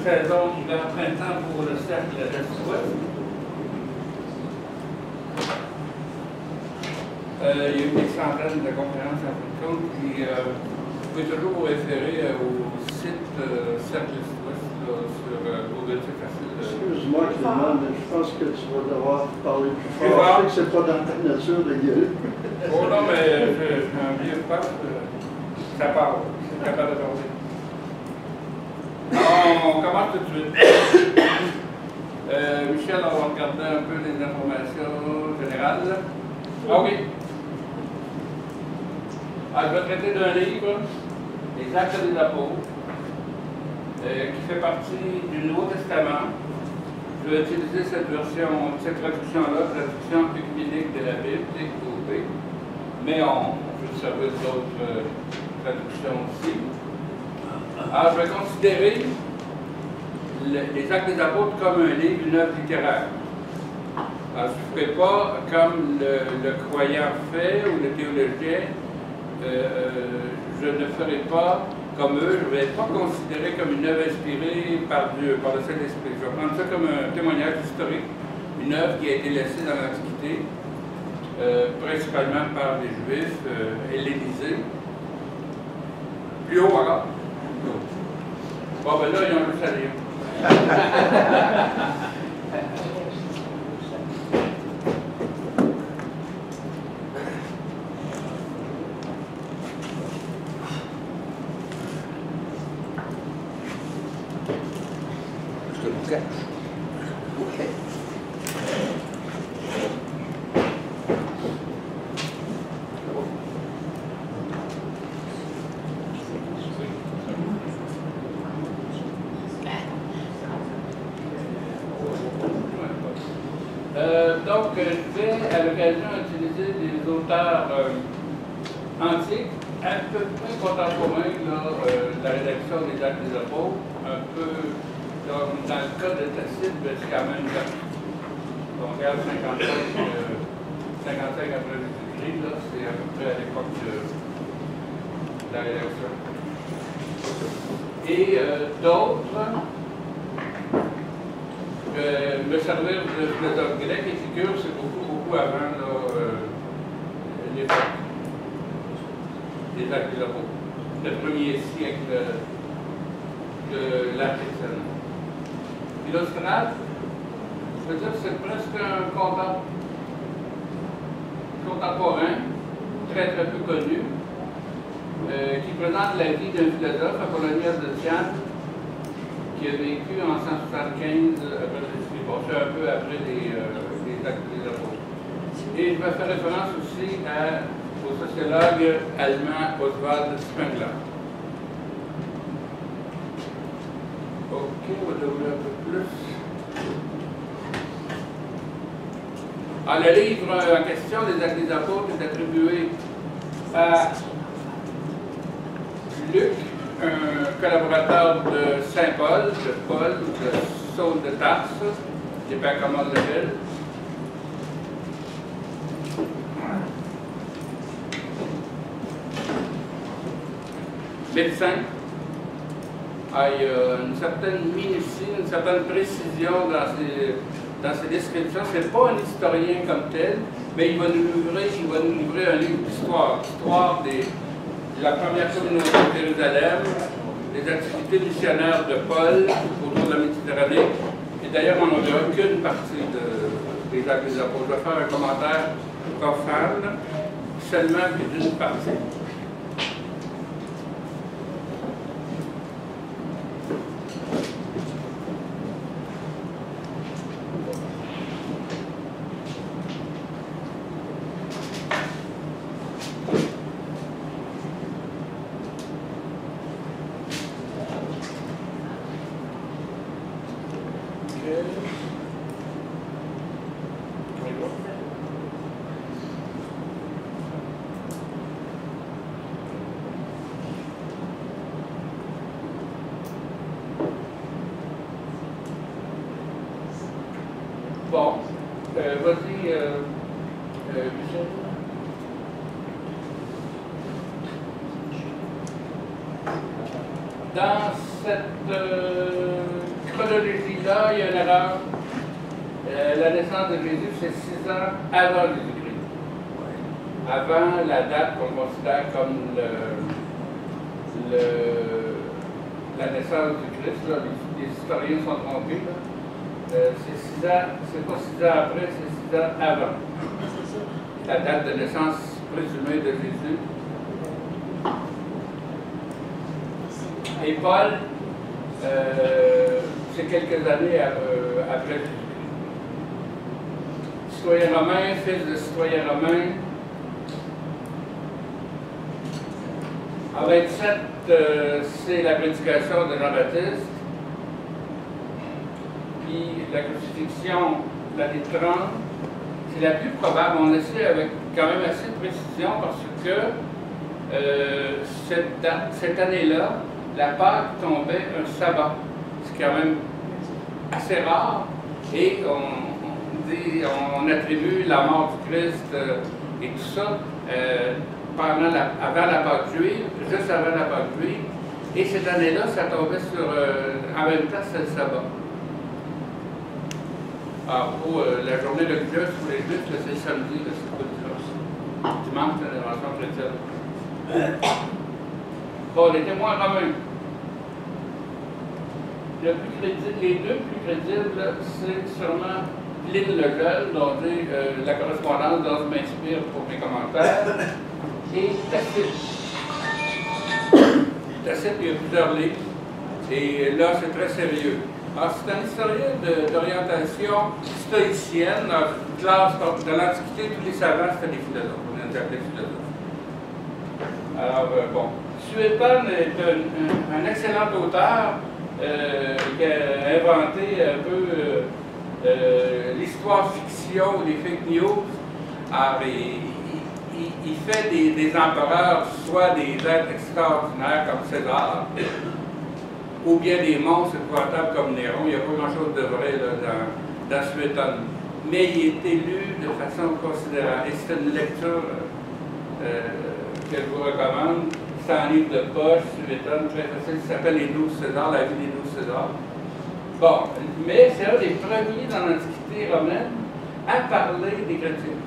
saison hiver-printemps pour le cercle est-ouest. Il y a eu des centaines de conférences en fin de compte, puis vous pouvez toujours vous référer au site cercle est-ouest sur Google, c'est facile. Excuse-moi Clément, mais je pense que tu vas devoir parler plus fort. Je sais que c'est pas dans ta nature de gueuler. Oh non, mais j'ai un vieux pape, ça parle, c'est capable de parler. Alors, on commence tout de suite. Michel, on va regarder un peu les informations générales. Ah oui. Alors, je vais traiter d'un livre, Les Actes des Apôtres, qui fait partie du Nouveau Testament. Je vais utiliser cette traduction-là, traduction œcuménique de la Bible, TOB, mais on peut servir d'autres traductions aussi. Alors, je vais considérer les Actes des Apôtres comme un livre, une œuvre littéraire. Alors, je ne ferai pas comme le croyant fait ou le théologien. Je ne ferai pas comme eux, je ne vais pas considérer comme une œuvre inspirée par Dieu, par le Saint-Esprit. Je vais prendre ça comme un témoignage historique, une œuvre qui a été laissée dans l'Antiquité, principalement par les Juifs hellénisés. Plus haut alors. Bon, ben là, ils ont juste à lire. Donc, je vais à l'occasion utiliser des auteurs antiques, un peu plus contemporains de la rédaction des Actes des Apôtres, un peu comme dans le cas de Tacite, c'est quand même on regarde 55 après Jésus-Christ, c'est à peu près à l'époque de la rédaction. Et d'autres, me servir de philosophe grec et figure, c'est beaucoup avant l'époque des Actes des Apôtres, le premier siècle de l'ère chrétienne. Philostrate, je veux dire, c'est presque un contemporain, très peu connu, qui présente la vie d'un philosophe, Apollonias de Tyane, qui a vécu en 175 après Jésus-Christ. Bon, c'est un peu après les Actes des Apôtres. Et je vais faire référence aussi au sociologue allemand Oswald Spengler. Ok, on va dérouler un peu plus. Alors, le livre en question, Les Actes des Apôtres, est attribué à Luc, un collaborateur de Saint-Paul, de Paul, de Saul de Tarse, qui est pas comment de ville. Médecin. Il y a une certaine minutie, une certaine précision dans ses descriptions. Ce n'est pas un historien comme tel, mais il va nous livrer un livre d'histoire. L'histoire de la première communauté de Jérusalem, des activités missionnaires de Paul autour de la Méditerranée. Et d'ailleurs, on n'en verra qu'une partie des Actes des Apôtres. Je vais faire un commentaire profane, seulement d'une partie. Bon, vas-y, Michel. Dans cette chronologie-là, il y a une erreur. La naissance de Jésus, c'est 6 ans avant Jésus-Christ. Avant la date qu'on considère comme la naissance du Christ. Là, les historiens sont trompés. C'est 6 ans, c'est pas 6 ans après, c'est 6 ans avant. La date de naissance présumée de Jésus. Et Paul, c'est quelques années après Jésus. Citoyen romain, fils de citoyen romain. En 27, c'est la prédication de Jean-Baptiste. Puis la crucifixion, l'année 30, c'est la plus probable. On le sait avec quand même assez de précision parce que cette année-là, la Pâque tombait un sabbat. C'est quand même assez rare. Et on attribue la mort du Christ et tout ça avant la Pâque juive, juste avant la Pâque juive. Et cette année-là, ça tombait sur... en même temps, c'est le sabbat. Alors, pour la journée religieuse pour les Juifs, c'est le samedi, c'est pas le dimanche, c'est l'invention chrétienne. Bon, les témoins romains. Les deux plus crédibles, c'est sûrement Pline le Jeune, dont la correspondance dont je m'inspire pour mes commentaires, et Tacite. Tacite, il y a plusieurs livres, et là, c'est très sérieux. Alors, c'est un historien d'orientation stoïcienne, dans une classe de l'Antiquité, tous les savants, c'était des philosophes, on les appelait philosophes. Alors, bon, Suétone est un excellent auteur qui a inventé un peu l'histoire-fiction, les fake news. Alors, il fait des empereurs, soit des êtres extraordinaires comme César, ou bien des monstres épouvantables comme Néron. Il n'y a pas grand-chose de vrai là, dans Suétone. Mais il est élu de façon considérable. Et c'est une lecture que je vous recommande. C'est un livre de poche, Suétone, très facile. Il s'appelle Les 12 Césars, la vie des 12 Césars. Bon, mais c'est un des premiers dans l'Antiquité romaine à parler des chrétiens.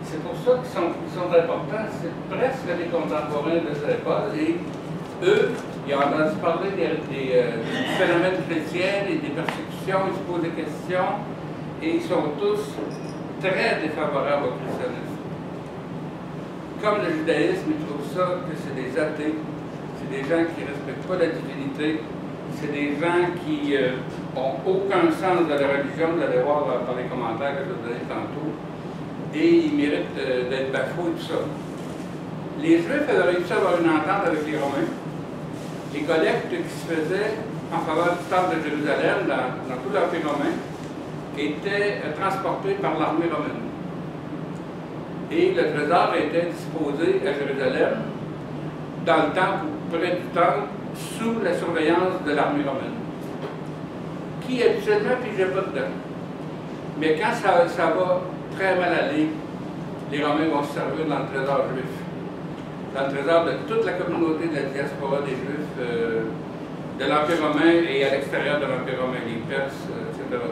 C'est pour ça qu'ils sont importants. C'est presque des contemporains de cette époque. Et eux, ils ont entendu parler des phénomènes chrétiens et des persécutions, ils se posent des questions, et ils sont tous très défavorables au christianisme. Comme le judaïsme, ils trouvent ça que c'est des athées, c'est des gens qui ne respectent pas la divinité, c'est des gens qui n'ont aucun sens de la religion, vous allez voir par les commentaires que je vous donner tantôt, et ils méritent d'être bafoués, tout ça. Les Juifs avaient réussi à avoir une entente avec les Romains. Les collectes qui se faisaient en faveur du temple de Jérusalem, dans tout l'Empire romain, étaient transportées par l'armée romaine. Et le trésor était disposé à Jérusalem, dans le temple, près du temple, sous la surveillance de l'armée romaine, qui habituellement ne pigeait pas dedans. Mais quand ça va très mal aller, les Romains vont se servir dans le trésor juif. Dans le trésor de toute la communauté de la diaspora des Juifs de l'Empire romain et à l'extérieur de l'Empire romain, les Perses, etc.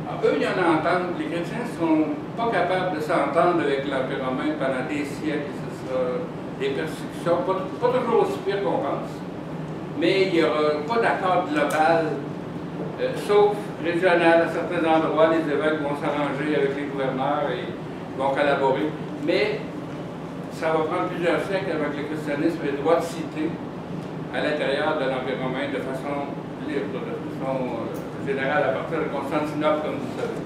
Alors, eux, il y en a entendre. Les chrétiens ne sont pas capables de s'entendre avec l'Empire romain pendant des siècles. Ce sera des persécutions, pas toujours aussi pire qu'on pense, mais il n'y aura pas d'accord global, sauf régional. À certains endroits, les évêques vont s'arranger avec les gouverneurs et vont collaborer. Mais ça va prendre plusieurs siècles avec le christianisme et le droit de cité à l'intérieur de l'Empire romain de façon libre, de façon générale, à partir de Constantinople, comme vous savez.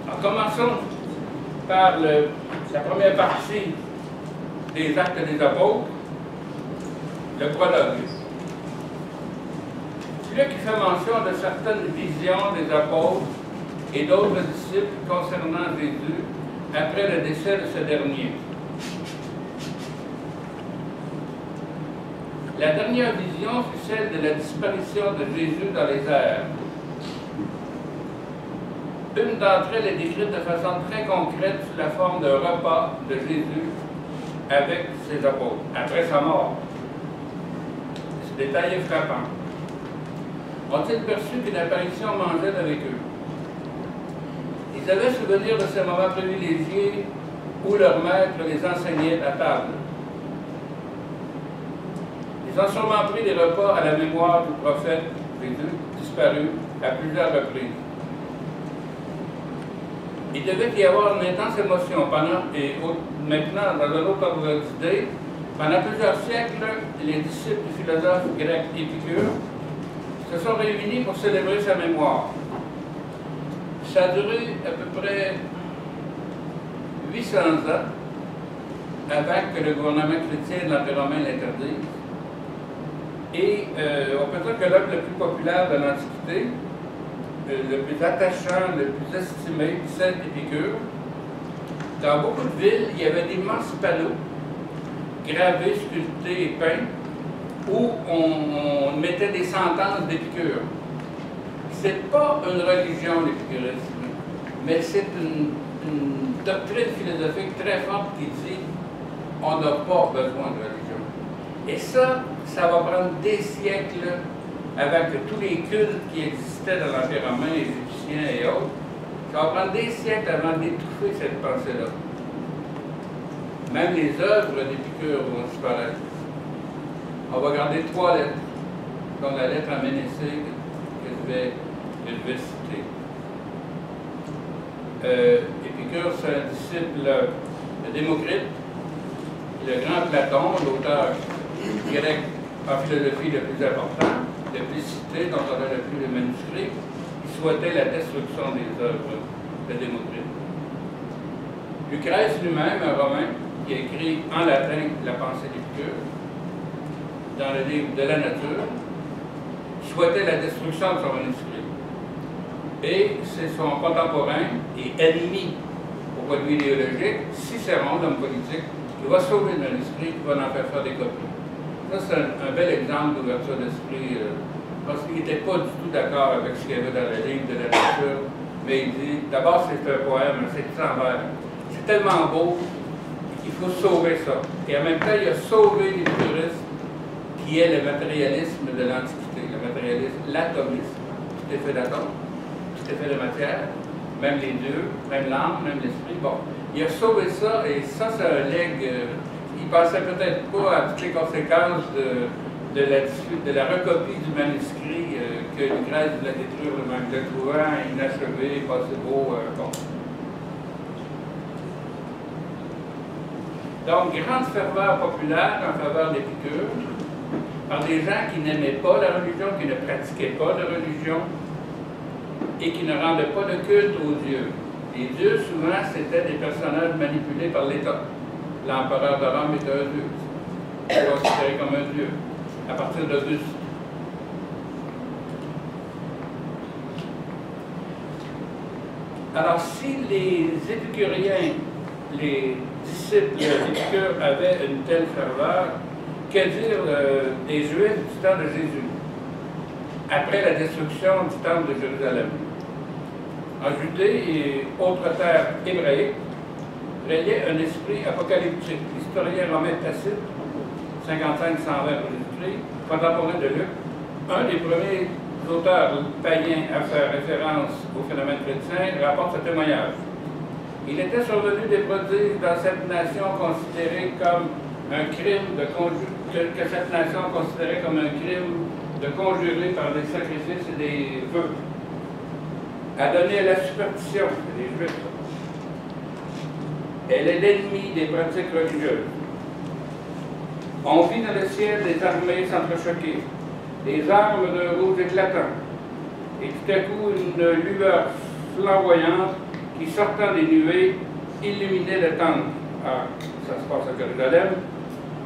Alors, commençons par la première partie des Actes des Apôtres, le prologue. Celui qui fait mention de certaines visions des apôtres et d'autres disciples concernant Jésus après le décès de ce dernier. La dernière vision fut celle de la disparition de Jésus dans les airs. Une d'entre elles est décrite de façon très concrète sous la forme d'un repas de Jésus avec ses apôtres, après sa mort. détail est frappant. Ont-ils perçu qu'une apparition mangeait avec eux? Ils avaient souvenir de ces moments privilégiés où leur maître les enseignait à table. Ils ont sûrement pris des repas à la mémoire du prophète Jésus, disparu à plusieurs reprises. Il devait y avoir une intense émotion maintenant, dans un autre ordre d'idée, pendant plusieurs siècles, les disciples du philosophe grec Épicure se sont réunis pour célébrer sa mémoire. Ça a duré à peu près 800 ans avant que le gouvernement chrétien de l'Empire romain l'interdise. Et on peut dire que l'homme le plus populaire de l'Antiquité, le plus attachant, le plus estimé, c'est Épicure. Dans beaucoup de villes, il y avait d'immenses panneaux gravés, sculptés et peints où on mettait des sentences d'Épicure. C'est pas une religion, l'épicurisme, mais c'est une doctrine philosophique très forte qui dit on n'a pas besoin de religion. Et ça va prendre des siècles avant que tous les cultes qui existaient dans l'Empire romain, égyptien et autres, ça va prendre des siècles avant d'étouffer cette pensée-là. Même les œuvres d'Épicure vont disparaître. On va garder 3 lettres, comme la lettre à Ménécée que je vais citer. Épicure, c'est un disciple de Démocrite, le grand Platon, l'auteur grec en philosophie le plus important, le plus cité, dont on a le plus de manuscrits, qui souhaitait la destruction des œuvres de Démocrite. Lucrèce lui-même, un Romain, qui a écrit en latin la pensée d'Épicure, dans le livre de la nature, souhaitait la destruction de son manuscrit. Et c'est son contemporain et ennemi au point de vue idéologique, Cicéron, l'homme politique, qui va sauver le manuscrit, qui va en faire des copies. Ça, c'est un bel exemple d'ouverture d'esprit, parce qu'il n'était pas du tout d'accord avec ce qu'il y avait dans le livre de la nature, mais il dit, d'abord c'est un poème, c'est tout en vers. C'est tellement beau qu'il faut sauver ça. Et en même temps, il a sauvé l'épicurisme, qui est le matérialisme de l'Antiquité, le matérialisme, l'atomisme, tout est fait d'atomes, tout est fait de matière, même les dieux, même l'âme, même l'esprit. Bon, il a sauvé ça, et ça, c'est un legs. Il pensait peut-être pas à toutes les conséquences de la recopie du manuscrit que Lucrèce voulait détruire le même, le trouvant inachevé, pas si beau. Bon. Donc, grande ferveur populaire en faveur d'Épicure, par des gens qui n'aimaient pas la religion, qui ne pratiquaient pas de religion et qui ne rendaient pas de culte aux dieux. Les dieux, souvent, c'était des personnages manipulés par l'État. L'empereur de Rome était un dieu, considéré comme un dieu, à partir d'Auguste. Alors, si les épicuriens, les disciples d'Épicure avaient une telle ferveur, que dire des Juifs du temps de Jésus, après la destruction du temple de Jérusalem? En Judée et autres terres hébraïques, régnait un esprit apocalyptique. L'historien romain Tacite, 55-120 pour Jésus-Christ, contemporain de Luc, un des premiers auteurs païens à faire référence au phénomène chrétien, rapporte ce témoignage. Il était survenu des prodiges dans cette nation considérée comme un crime de que cette nation considérait comme un crime de conjurer par des sacrifices et des vœux, à donner à la superstition des Juifs. Elle est l'ennemi des pratiques religieuses. On vit dans le ciel des armées s'entrechoquer, des armes d'un rouge éclatant, et tout à coup une lueur flamboyante qui, sortant des nuées, illuminait le temple. Ah, ça se passe à Jérusalem.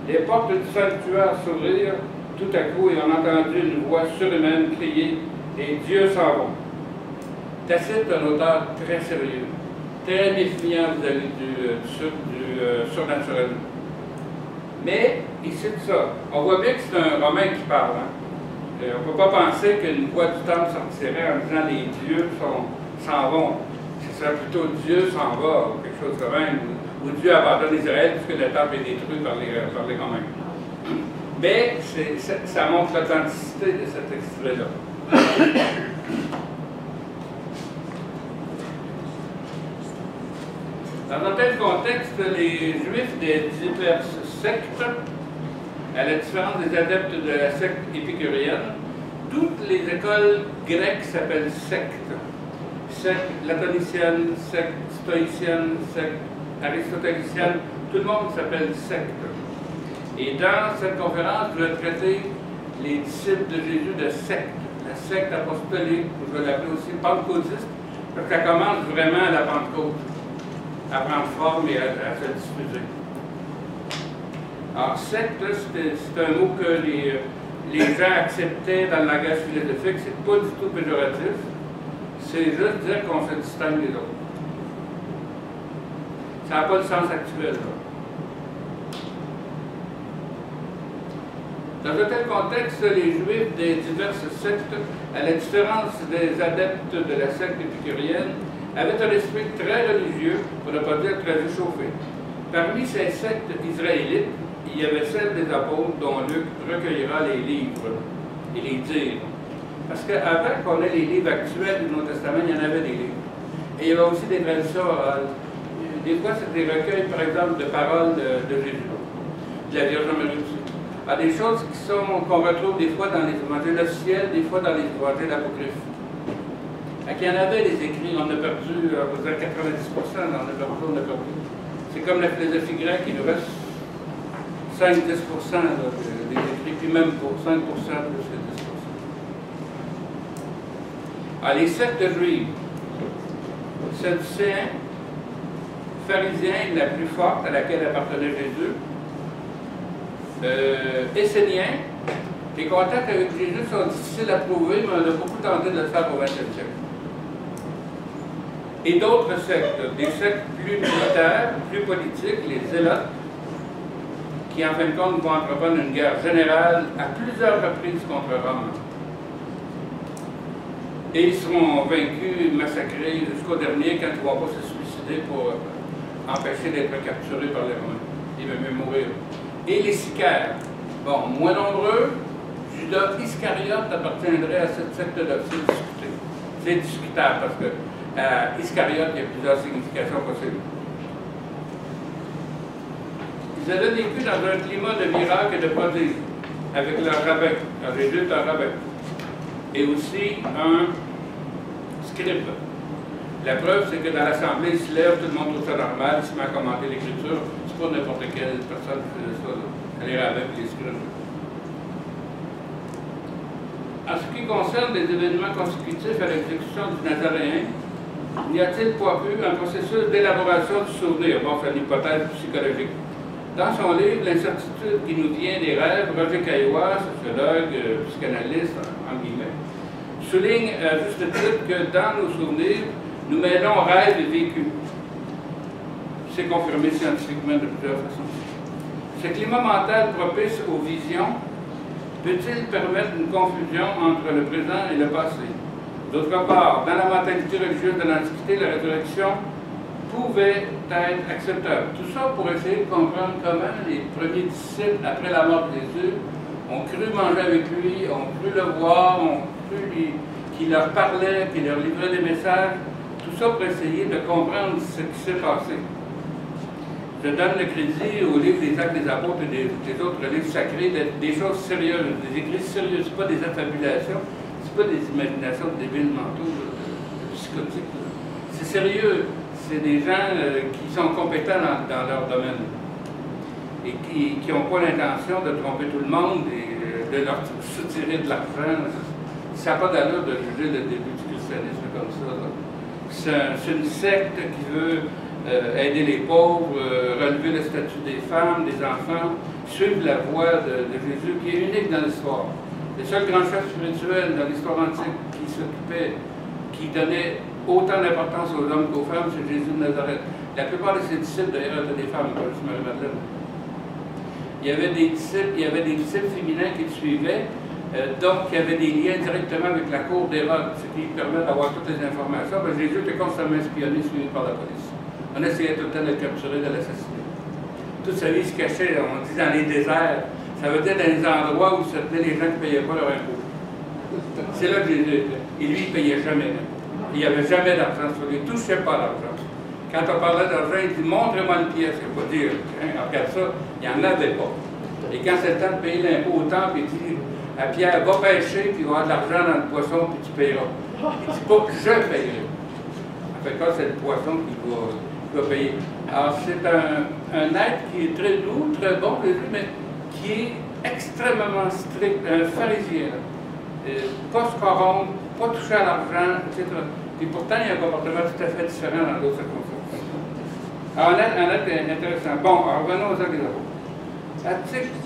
Les portes du sanctuaire s'ouvrirent tout à coup et on entendit une voix surhumaine crier « Les dieux s'en vont ». Tacite est un auteur très sérieux, très méfiant vis-à-vis du surnaturel. Mais il cite ça. On voit bien que c'est un Romain qui parle. Hein? On ne peut pas penser qu'une voix du temple sortirait en disant « Les dieux s'en vont ». Ce serait plutôt « Dieu s'en va » ou quelque chose comme ça, ou Dieu abandonne Israël puisque le temple est détruit par les Romains. Mais ça montre l'authenticité de cet extrait-là. Dans un tel contexte, les Juifs des diverses sectes, à la différence des adeptes de la secte épicurienne, toutes les écoles grecques s'appellent sectes. Secte platonicienne, secte stoïcienne, secte aristotélicienne, tout le monde s'appelle secte. Et dans cette conférence, je vais traiter les disciples de Jésus de secte, la secte apostolique, ou je vais l'appeler aussi pentecôtiste, parce qu'elle commence vraiment à la Pentecôte, à prendre forme et à se diffuser. Alors, secte, c'est un mot que les gens acceptaient dans le langage philosophique, c'est pas du tout péjoratif, c'est juste dire qu'on se distingue des autres. Ça n'a pas le sens actuel, là. Dans un tel contexte, les Juifs des diverses sectes, à la différence des adeptes de la secte épicurienne, avaient un esprit très religieux, pour ne pas dire très échauffé. Parmi ces sectes israélites, il y avait celle des apôtres dont Luc recueillera les livres et les dires. Parce qu'avant qu'on ait les livres actuels du Nouveau Testament, il y en avait des livres. Et il y avait aussi des traditions orales. Des fois, c'est des recueils, par exemple, de paroles de Jésus, de la Vierge Marie aussi. Alors, des choses qu'on retrouve des fois dans les évangiles officiels, des fois dans les évangiles apocryphes. Il y en avait des écrits, on a perdu, on va dire 90%, on a perdu. C'est comme la philosophie grecque, il nous reste 5-10% des écrits, puis même pour 5% plus que 10%. Alors, les sectes juives, sadducéens, pharisiens, la plus forte à laquelle appartenait Jésus, esséniens, les contacts avec Jésus sont difficiles à prouver, mais on a beaucoup tenté de le faire au XXe siècle. Et d'autres sectes, des sectes plus militaires, plus politiques, les zélotes, qui en fin de compte vont entreprendre une guerre générale à plusieurs reprises contre Rome. Et ils seront vaincus, massacrés jusqu'au dernier quand ils ne vont pas se suicider pour empêcher d'être capturés par les Romains. Ils vont même mourir. Et les sicaires, bon, moins nombreux, Judas Iscariote appartiendrait à cette secte-là. C'est discuté. C'est discutable parce que Iscariote, il y a plusieurs significations possibles. Ils avaient vécu dans un climat de miracles et de prodiges, avec leur rabbin. Alors, Jésus est un rabbin. Et aussi un scribe. La preuve, c'est que dans l'assemblée, il se lève, tout le monde trouve ça normal, il se met à commenter l'écriture. C'est pas n'importe quelle personne qui faisait ça, les rabbins et les scribes. En ce qui concerne les événements consécutifs à l'exécution du Nazaréen, n'y a-t-il pas eu un processus d'élaboration du souvenir? Bon, c'est une hypothèse psychologique. Dans son livre, L'incertitude qui nous vient des rêves, Roger Caillois, sociologue, psychanalyste, en guillemets, souligne à juste titre que dans nos souvenirs, nous mêlons rêve et vécu. C'est confirmé scientifiquement de plusieurs façons. Ce climat mental propice aux visions peut-il permettre une confusion entre le présent et le passé? D'autre part, dans la mentalité religieuse de l'Antiquité, la résurrection pouvait être acceptable. Tout ça pour essayer de comprendre comment les premiers disciples, après la mort de Jésus, ont cru manger avec lui, ont cru le voir, ont cru qu'il leur parlait, qu'il leur livrait des messages. Tout ça pour essayer de comprendre ce qui s'est passé. Je donne le crédit aux livres des Actes des Apôtres et des autres livres sacrés d'être des choses sérieuses, des écrits sérieux, ce pas des affabulations, c'est pas des imaginations de débiles mentaux, de psychotiques. C'est sérieux, c'est des gens qui sont compétents dans leur domaine et qui n'ont pas l'intention de tromper tout le monde et de leur soutirer de l'argent. Ça n'a pas d'allure de juger le début du christianisme comme ça. C'est une secte qui veut aider les pauvres, relever le statut des femmes, des enfants, suivre la voie de Jésus qui est unique dans l'histoire. Le seul grand chef spirituel dans l'histoire antique qui donnait autant d'importance aux hommes qu'aux femmes, c'est Jésus de Nazareth. La plupart de ses disciples, d'ailleurs, étaient des femmes, comme Marie-Madeleine. Il y avait des disciples féminins qui le suivaient, donc qui avaient des liens directement avec la cour d'Hérode, ce qui permet d'avoir toutes les informations. Ben, Jésus était constamment espionné, suivi par la police. On essayait tout le temps de le capturer, de l'assassiner. Toute sa vie se cachait, on dit, dans les déserts. Ça veut dire dans les endroits où ça tenait les gens qui ne payaient pas leur impôt. C'est là que Jésus était. Et lui, il ne payait jamais d'impôt. Il n'y avait jamais d'argent sur lui. Il ne touchait pas l'argent. Quand on parlait d'argent, il dit « montrez-moi une pièce ». Il ne faut pas dire hein, regarde ça, il n'y en avait pas. Et quand c'est le temps de payer l'impôt au temple, il dit à Pierre, va pêcher, puis il va avoir de l'argent dans le poisson, puis tu payeras. Il ne dit pas je payerai. En fait, là, c'est le poisson qui va payer. Alors, c'est un être qui est très doux, très bon, mais qui est extrêmement strict, un pharisien. Pas se corrompre, pas toucher à l'argent, etc. Et pourtant, il y a un comportement tout à fait différent dans d'autres circonstances. Alors, un être intéressant. Bon, alors revenons aux actes des apôtres.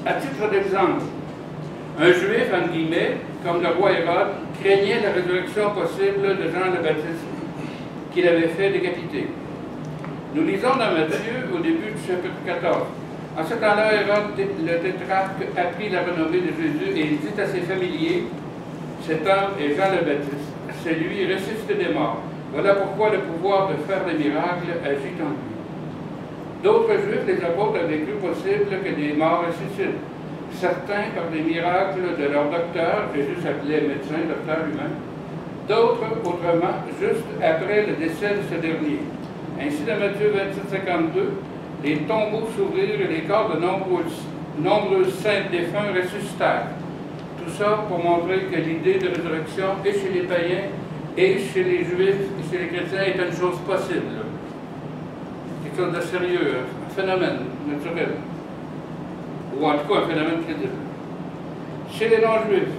À titre d'exemple, un juif, entre guillemets, comme le roi Hérode, craignait la résurrection possible de Jean le Baptiste, qu'il avait fait décapiter. Nous lisons dans Matthieu, au début du chapitre 14. En ce temps-là, Hérode, le tétrarque, apprit la renommée de Jésus et il dit à ses familiers, cet homme est Jean le Baptiste. C'est lui ressuscité des morts. Voilà pourquoi le pouvoir de faire des miracles agit en lui. D'autres juifs, les apôtres, avaient cru possible que des morts ressuscitent. Certains par des miracles de leur docteur, Jésus s'appelait médecin, docteur lui-même. D'autres, autrement, juste après le décès de ce dernier. Ainsi, dans Matthieu 27, 52, les tombeaux s'ouvrirent et les corps de nombreux saints défunts ressuscitèrent. Tout ça pour montrer que l'idée de résurrection, et chez les païens, et chez les juifs, et chez les chrétiens, est une chose possible. Quelque chose de sérieux, un phénomène naturel. Ou en tout cas un phénomène crédible. Chez les non-juifs,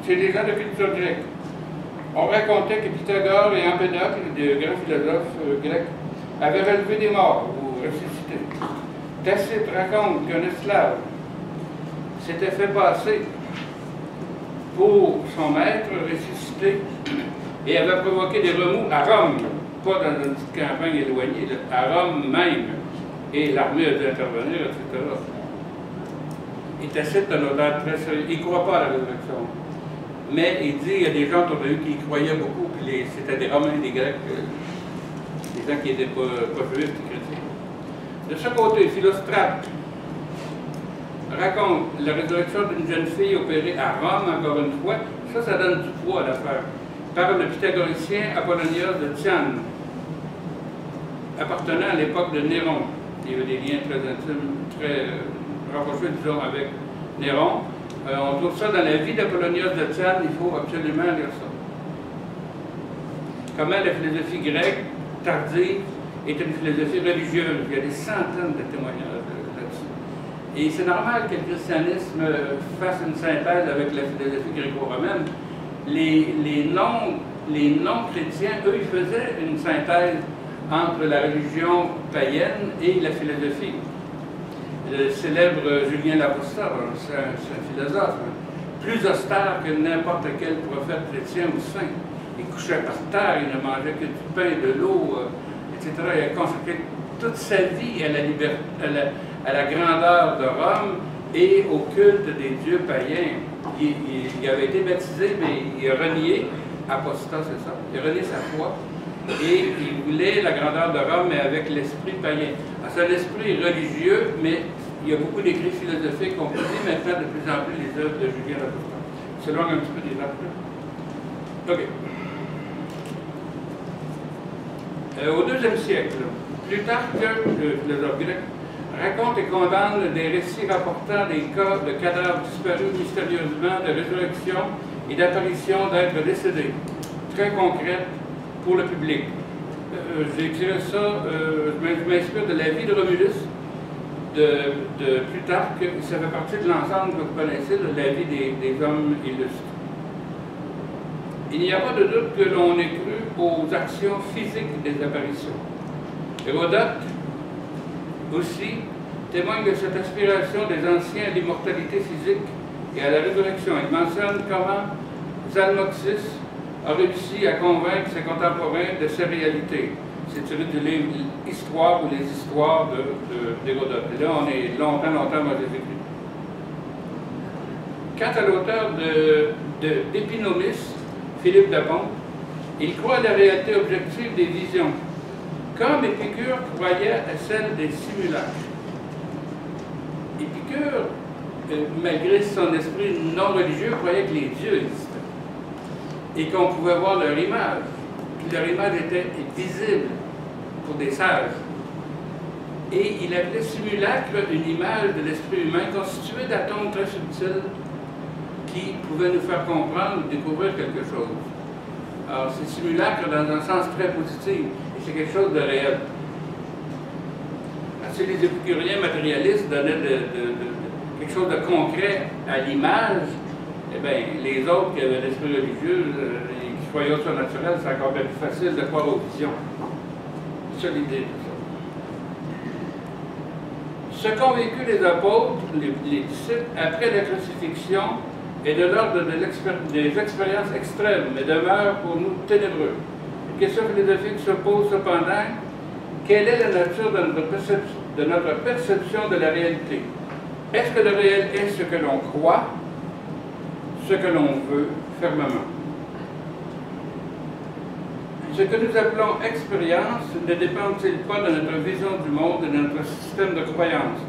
chez les gens de culture grecque, on racontait que Pythagore et Empédocle, des grands philosophes grecs, avaient relevé des morts ou ressuscité. Tacite raconte qu'un esclave s'était fait passer pour son maître ressuscité et avait provoqué des remous à Rome, pas dans une petite campagne éloignée, à Rome même. Et l'armée a dû intervenir, etc. Et Tacite a un auteur très sérieux. Il ne croit pas à la résurrection. Mais il dit qu'il y a des gens autour de lui qui y croyaient beaucoup, puis c'était des Romains, des Grecs, des gens qui n'étaient pas juifs, des chrétiens. De ce côté, Philostrate raconte la résurrection d'une jeune fille opérée à Rome, encore une fois. Ça donne du poids à l'affaire. Par le pythagoricien Apollonios de Tyane, appartenant à l'époque de Néron. Il y avait des liens très intimes, très rapprochés, disons, avec Néron. On trouve ça dans la vie d'Apollonios de Tyane, il faut absolument lire ça. Comment la philosophie grecque tardive est une philosophie religieuse. Il y a des centaines de témoignages là-dessus. Et c'est normal que le christianisme fasse une synthèse avec la philosophie gréco-romaine. Les non-chrétiens, eux, ils faisaient une synthèse entre la religion païenne et la philosophie. Le célèbre Julien l'Apostat, c'est un philosophe, plus austère que n'importe quel prophète chrétien ou saint. Il couchait par terre, il ne mangeait que du pain, de l'eau, etc. Il a consacré toute sa vie à la grandeur de Rome et au culte des dieux païens. Il avait été baptisé, mais il a renié, apostat, c'est ça, il a renié sa foi, et il voulait la grandeur de Rome, mais avec l'esprit païen. C'est un esprit religieux, mais il y a beaucoup d'écrits philosophiques qu'on produit maintenant de plus en plus les œuvres de Julien l'Apostat. C'est loin un petit peu des autres. OK. Au IIe siècle, Plutarque, le philosophe grec, raconte et condamne des récits rapportant des cas de cadavres disparus mystérieusement, de résurrection et d'apparition d'êtres décédés, très concrètes pour le public. J'ai tiré ça, je m'inspire de la vie de Romulus, de Plutarque. Ça fait partie de l'ensemble que vous connaissez, de la vie des hommes illustres. Il n'y a pas de doute que l'on ait cru aux actions physiques des apparitions. Hérodote aussi témoigne de cette aspiration des anciens à l'immortalité physique et à la résurrection. Il mentionne comment Zalmoxis a réussi à convaincre ses contemporains de ces réalités. C'est tiré du livre Histoire ou les histoires d'Hérodote. Et là, on est longtemps dans les écrits. Quant à l'auteur d'Épinomis, Philippe de Pont, il croit à la réalité objective des visions, comme Épicure croyait à celle des simulacres. Épicure malgré son esprit non religieux, croyait que les dieux existaient et qu'on pouvait voir leur image. Puis leur image était visible pour des sages. Et il appelait simulacre une image de l'esprit humain constituée d'atomes très subtils qui pouvaient nous faire comprendre ou découvrir quelque chose. Alors, c'est simulacre dans un sens très positif, et c'est quelque chose de réel. Si les épicuriens matérialistes donnaient quelque chose de concret à l'image, eh bien, les autres qui avaient l'esprit religieux et qui croyaient au surnaturel, c'est encore bien plus facile de croire aux visions. C'est ça l'idée de ça. Ce qu'ont vécu les apôtres, les disciples, après la crucifixion, est de l'ordre des expériences extrêmes, mais demeure pour nous ténébreux. Une question philosophique se pose cependant: quelle est la nature de notre perception de la réalité? Est-ce que le réel est ce que l'on croit, ce que l'on veut fermement? Ce que nous appelons expérience ne dépend-il pas de notre vision du monde et de notre système de croyance?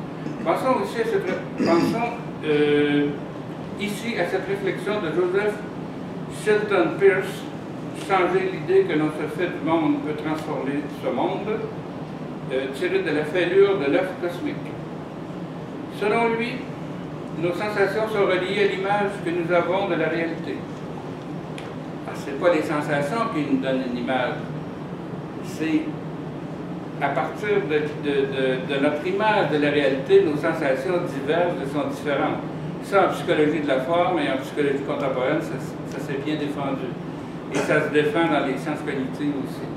Pensons ici à cette réflexion de Joseph Shelton Peirce: changer l'idée que notre fait du monde peut transformer ce monde, tiré de la fêlure de l'œuf cosmique. Selon lui, nos sensations sont reliées à l'image que nous avons de la réalité. Ce n'est pas les sensations qui nous donnent une image, c'est à partir de notre image de la réalité, nos sensations divergent et sont différentes. Ça, en psychologie de la forme et en psychologie contemporaine, ça s'est bien défendu. Et ça se défend dans les sciences cognitives aussi.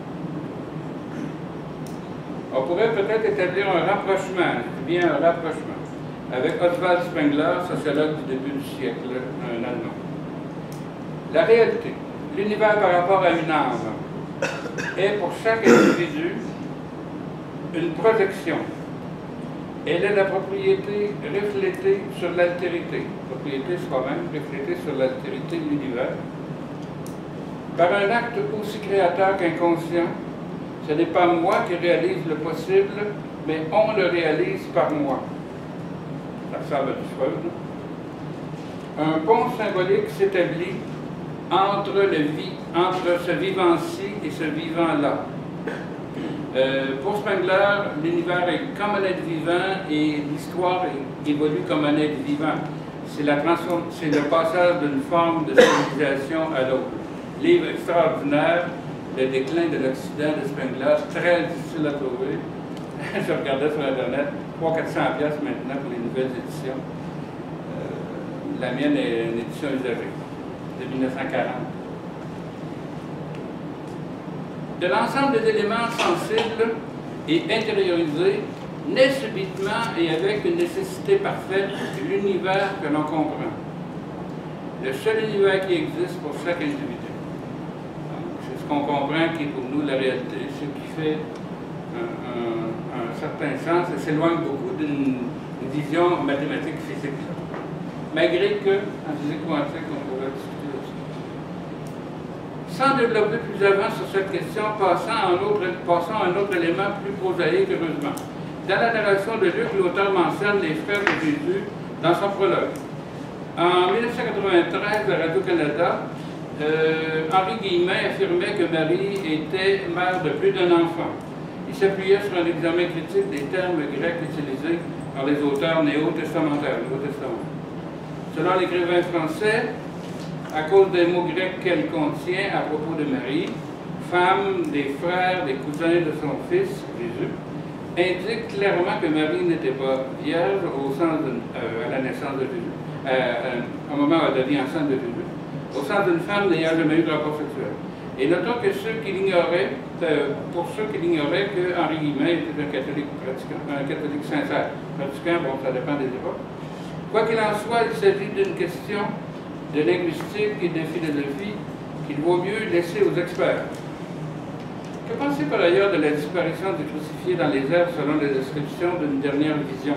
On pourrait peut-être établir un rapprochement, bien un rapprochement, avec Oswald Spengler, sociologue du début du siècle, un Allemand. La réalité, l'univers par rapport à une âme, est pour chaque individu une projection. Elle est la propriété reflétée sur l'altérité. Propriété soi-même reflétée sur l'altérité de l'univers. Par un acte aussi créateur qu'inconscient, ce n'est pas moi qui réalise le possible, mais on le réalise par moi. Ça ressemble à du Freud. Un pont symbolique s'établit entre ce vivant-ci et ce vivant-là. Pour Spengler, l'univers est comme un être vivant et l'histoire évolue comme un être vivant. C'est le passage d'une forme de civilisation à l'autre. Livre extraordinaire, Le déclin de l'Occident de Spengler, très difficile à trouver. Je regardais sur Internet, 300-400$ maintenant pour les nouvelles éditions. La mienne est une édition usagée, de 1940. De l'ensemble des éléments sensibles et intériorisés, naît subitement et avec une nécessité parfaite l'univers que l'on comprend. Le seul univers qui existe pour chaque individu. C'est ce qu'on comprend qui est pour nous la réalité, ce qui fait un certain sens et s'éloigne beaucoup d'une vision mathématique physique. Malgré que, en physique quantique, on pourrait discuter aussi. Sans développer plus avant sur cette question, passons à un autre élément plus prosaïque, heureusement. Dans la narration de Luc, l'auteur mentionne les frères de Jésus dans son prologue. En 1993, à Radio-Canada, Henri Guillemin affirmait que Marie était mère de plus d'un enfant. Il s'appuyait sur un examen critique des termes grecs utilisés par les auteurs néo-testamentaires, Nouveau Testament. Selon l'écrivain français, à cause des mots grecs qu'elle contient à propos de Marie, femme, des frères, des cousins de son fils, Jésus, indique clairement que Marie n'était pas vierge au sens à la naissance de Jésus, au moment où elle devient enceinte de Jésus, au sens d'une femme n'ayant jamais eu de rapport sexuel. Et notons que pour ceux qui l'ignoraient, que Henri Guillemin était un catholique pratiquant, un catholique sincère. Pratiquant, bon, ça dépend des époques. Quoi qu'il en soit, il s'agit d'une question de linguistique et de philosophie qu'il vaut mieux laisser aux experts. Que pensez par ailleurs de la disparition du crucifié dans les airs selon la description d'une dernière vision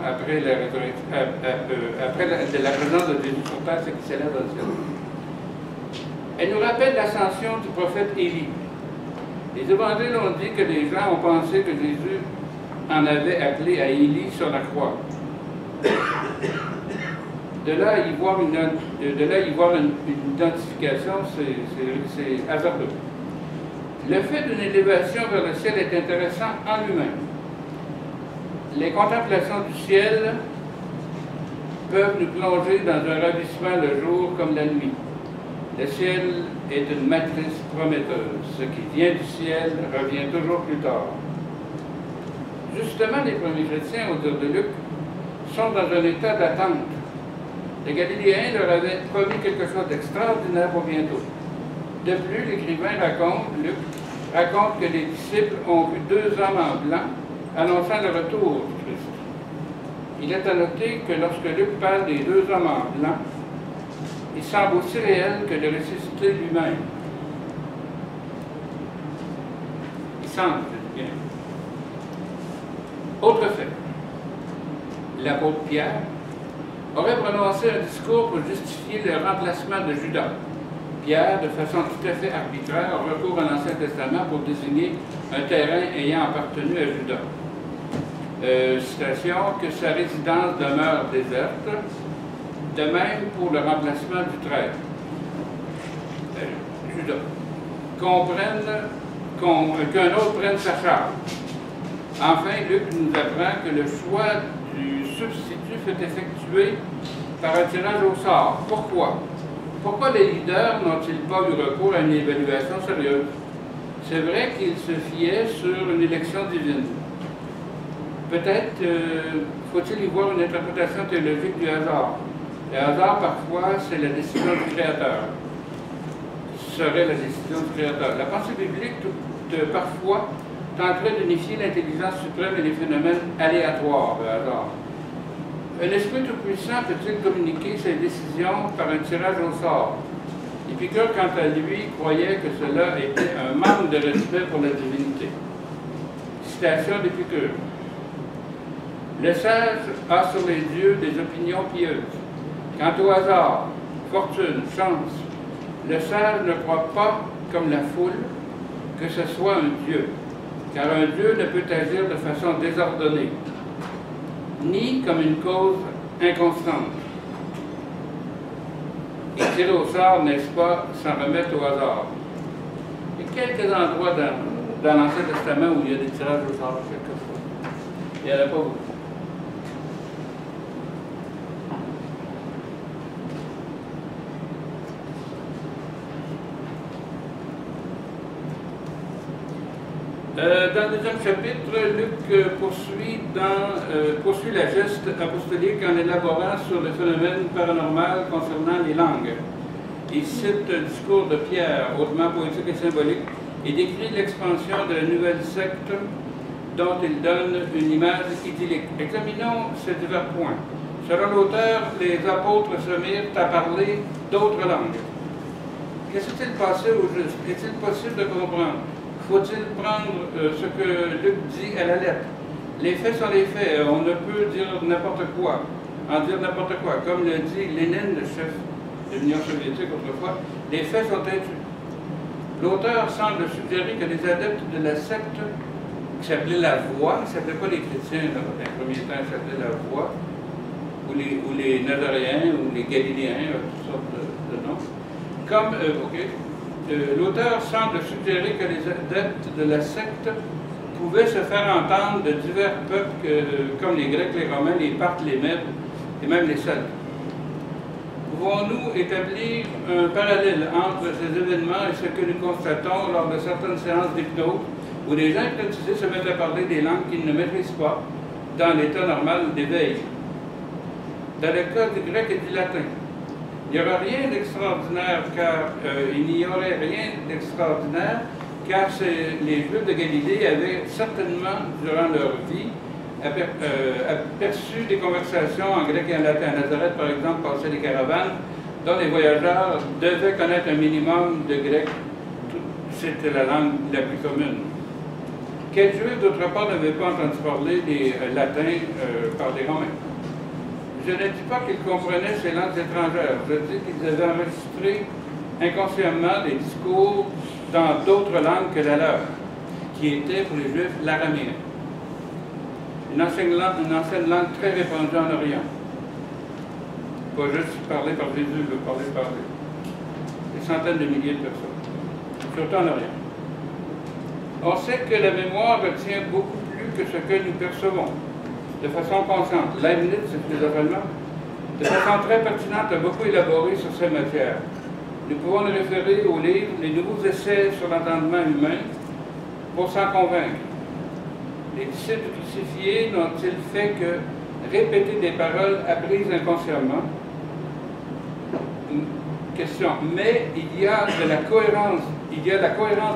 après la résurrection, de la présence de Jésus sur terre, c'est qui s'élève dans le ciel. Elle nous rappelle l'ascension du prophète Élie. Les évangiles ont dit que les gens ont pensé que Jésus en avait appelé à Élie sur la croix. De là à y voir une identification, c'est hasardeux. Le fait d'une élévation vers le ciel est intéressant en lui-même. Les contemplations du ciel peuvent nous plonger dans un ravissement le jour comme la nuit. Le ciel est une matrice prometteuse. Ce qui vient du ciel revient toujours plus tard. Justement, les premiers chrétiens, au dire de Luc, sont dans un état d'attente. Les Galiléens leur avaient promis quelque chose d'extraordinaire pour bientôt. De plus, l'écrivain Luc raconte que les disciples ont vu 2 hommes en blanc annonçant le retour du Christ. Il est à noter que lorsque Luc parle des 2 hommes en blanc, il semble aussi réel que le ressuscité lui-même. Il semble, je dis bien. Autre fait, l'apôtre Pierre aurait prononcé un discours pour justifier le remplacement de Judas. Pierre, de façon tout à fait arbitraire, recourt à l'Ancien Testament pour désigner un terrain ayant appartenu à Judas. Citation, que sa résidence demeure déserte, de même pour le remplacement du traître. Judas. Qu'un autre prenne sa charge. Enfin, Luc nous apprend que le choix du substitut fait effectuer par un tirage au sort. Pourquoi? Pourquoi les leaders n'ont-ils pas eu recours à une évaluation sérieuse? C'est vrai qu'ils se fiaient sur une élection divine. Peut-être faut-il y voir une interprétation théologique du hasard. Le hasard, parfois, c'est la décision du Créateur. Serait la décision du Créateur. La pensée biblique, parfois, tenterait d'unifier l'intelligence suprême et les phénomènes aléatoires, le hasard. Un esprit tout-puissant peut-il communiquer ses décisions par un tirage au sort? Épicure, quant à lui, croyait que cela était un manque de respect pour la divinité. Citation d'Épicure. Le sage a sur les dieux des opinions pieuses. Quant au hasard, fortune, chance, le sage ne croit pas, comme la foule, que ce soit un dieu, car un dieu ne peut agir de façon désordonnée, ni comme une cause inconstante. Et tirer au sort, n'est-ce pas, s'en remettre au hasard. Il y a quelques endroits dans l'Ancien Testament où il y a des tirages au sort, quelquefois. Il n'y en a pas beaucoup. Dans le 2e chapitre, Luc poursuit la geste apostolique en élaborant sur le phénomène paranormal concernant les langues. Il cite le discours de Pierre, hautement poétique et symbolique, et décrit l'expansion de la nouvelle secte dont il donne une image idyllique. Examinons ces divers points. Selon l'auteur, les apôtres se mirent à parler d'autres langues. Qu'est-ce qui s'est passé au juste? Est-il possible de comprendre? Faut-il prendre ce que Luc dit à la lettre? Les faits sont les faits. On ne peut dire n'importe quoi, en dire n'importe quoi. Comme le dit Lénine, le chef de l'Union soviétique autrefois, les faits sont têtus. L'auteur semble suggérer que les adeptes de la secte, qui s'appelait la Voix, ils ne s'appelaient pas les chrétiens, dans un premier temps, ils s'appelaient la Voix, ou les Nazaréens, ou les Galiléens, toutes sortes de noms. Comme, l'auteur semble suggérer que les adeptes de la secte pouvaient se faire entendre de divers peuples comme les Grecs, les Romains, les Parthes, les Mèdes et même les Celtes. Pouvons-nous établir un parallèle entre ces événements et ce que nous constatons lors de certaines séances d'hypnose où les gens hypnotisés se mettent à parler des langues qu'ils ne maîtrisent pas dans l'état normal d'éveil? Dans le cas du grec et du latin, il n'y aura rien d'extraordinaire, car les Juifs de Galilée avaient certainement, durant leur vie, aperçu des conversations en grec et en latin. À Nazareth, par exemple, passaient des caravanes dont les voyageurs devaient connaître un minimum de grec. C'était la langue la plus commune. Quels Juifs, d'autre part, n'avaient pas entendu parler des latins par les Romains? Je ne dis pas qu'ils comprenaient ces langues étrangères, je dis qu'ils avaient enregistré inconsciemment des discours dans d'autres langues que la leur, qui était pour les Juifs l'araméen. une ancienne langue très répandue en Orient. Pas juste parlé par Jésus, mais parlé par des centaines de milliers de personnes, surtout en Orient. On sait que la mémoire retient beaucoup plus que ce que nous percevons, de façon consciente. Leibniz, c'est philosophe allemand, de façon très pertinente, a beaucoup élaboré sur ces matières. Nous pouvons nous référer au livre « Les nouveaux essais sur l'entendement humain » pour s'en convaincre. Les disciples crucifiés n'ont-ils fait que répéter des paroles apprises inconsciemment? Question. Mais il y a la cohérence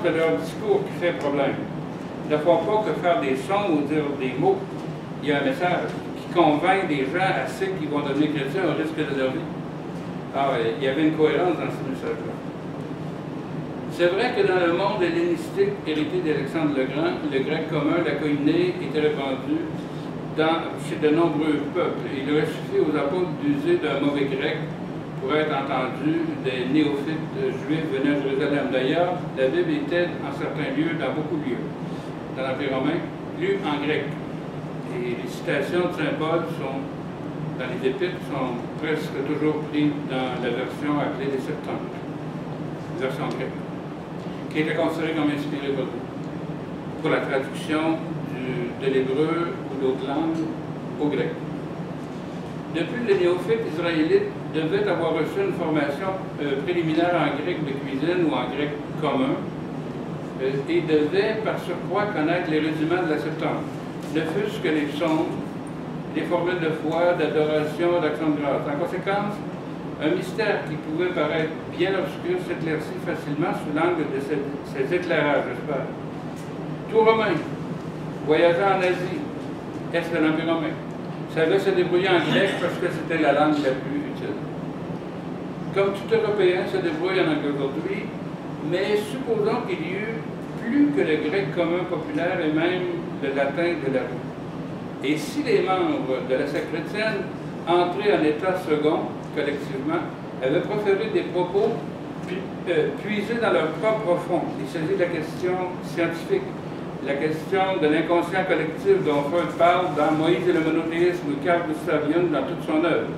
de leur discours qui fait problème. Ils ne font pas que faire des sons ou dire des mots. Il y a un message qui convainc les gens assez qu'ils vont devenir chrétiens au risque de leur vie. Ah oui, il y avait une cohérence dans ce message-là. C'est vrai que dans le monde hellénistique hérité d'Alexandre le Grand, le grec commun, la koiné, était répandu chez de nombreux peuples. Il aurait suffi aux apôtres d'user d'un mauvais grec pour être entendu des néophytes juifs venant de Jérusalem. D'ailleurs, la Bible était en certains lieux, dans beaucoup de lieux, dans l'Empire romain, lue en grec. Et les citations de Saint Paul dans les Épîtres sont presque toujours prises dans la version appelée les Septante, version grecque, qui était considérée comme inspirée pour la traduction de l'hébreu ou d'autres langues au grec. Depuis, les néophytes israélites devaient avoir reçu une formation préliminaire en grec de cuisine ou en grec commun et devaient par surcroît connaître les rudiments de la Septante, ne fût-ce que les psaumes, les formules de foi, d'adoration, d'action de grâce. En conséquence, un mystère qui pouvait paraître bien obscur s'éclaircit facilement sous l'angle de ces éclairages, j'espère. Tout Romain, voyageant en Asie, est de l'Empire romain, savait se débrouiller en grec parce que c'était la langue la plus utile. Comme tout Européen se débrouille en anglais aujourd'hui, mais supposons qu'il y eut plus que le grec commun populaire et même le latin de la rue. Et si les membres de la secte chrétienne, entrés en état second, collectivement, avaient proféré des propos puisés dans leur propre fond, il s'agit de la question scientifique, la question de l'inconscient collectif dont Freud parle dans Moïse et le monothéisme ou Carl Gustav Jung dans toute son œuvre.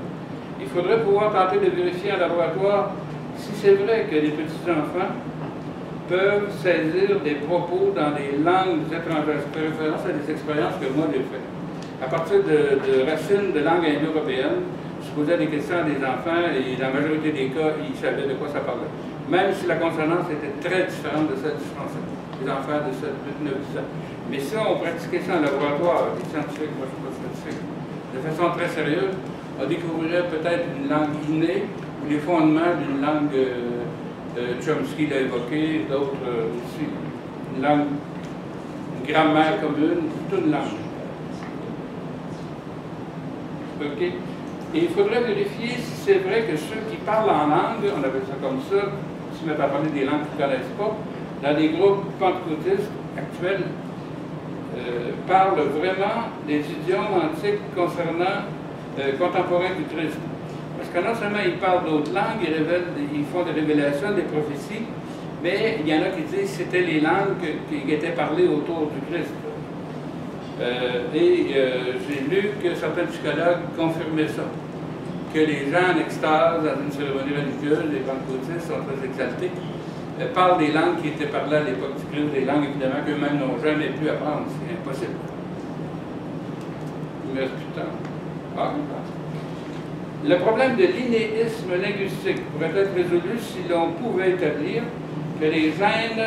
Il faudrait pouvoir tenter de vérifier en laboratoire si c'est vrai que les petits-enfants peuvent saisir des propos dans des langues étrangères. Je fais référence à des expériences que moi j'ai faites. À partir de racines de langue indo-européenne, je posais des questions à des enfants et dans la majorité des cas, ils savaient de quoi ça parlait. Même si la consonance était très différente de celle du français. Les enfants de 7, 8, 9, 10 ans. Mais si on pratiquait ça en laboratoire, les scientifiques, moi je ne suis pas scientifique, de façon très sérieuse, on découvrirait peut-être une langue innée ou les fondements d'une langue, Chomsky l'a évoqué, d'autres aussi. Une langue, une grammaire commune, toute une langue. OK? Et il faudrait vérifier si c'est vrai que ceux qui parlent en langue, on appelle ça comme ça, se mettent à parler des langues qu'ils ne connaissent pas, dans des groupes pentecôtistes actuels, parlent vraiment des idiomes antiques concernant contemporains du Christ. Parce que non seulement ils parlent d'autres langues, ils font des révélations, des prophéties, mais il y en a qui disent que c'était les langues qui étaient parlées autour du Christ. J'ai lu que certains psychologues confirmaient ça, que les gens en extase dans une cérémonie religieuse, les pentecôtistes sont très exaltés, parlent des langues qui étaient parlées à l'époque du Christ, des langues évidemment qu'eux-mêmes n'ont jamais pu apprendre, c'est impossible. Il me reste plus de temps. Le problème de l'innéisme linguistique pourrait être résolu si l'on pouvait établir que les gènes,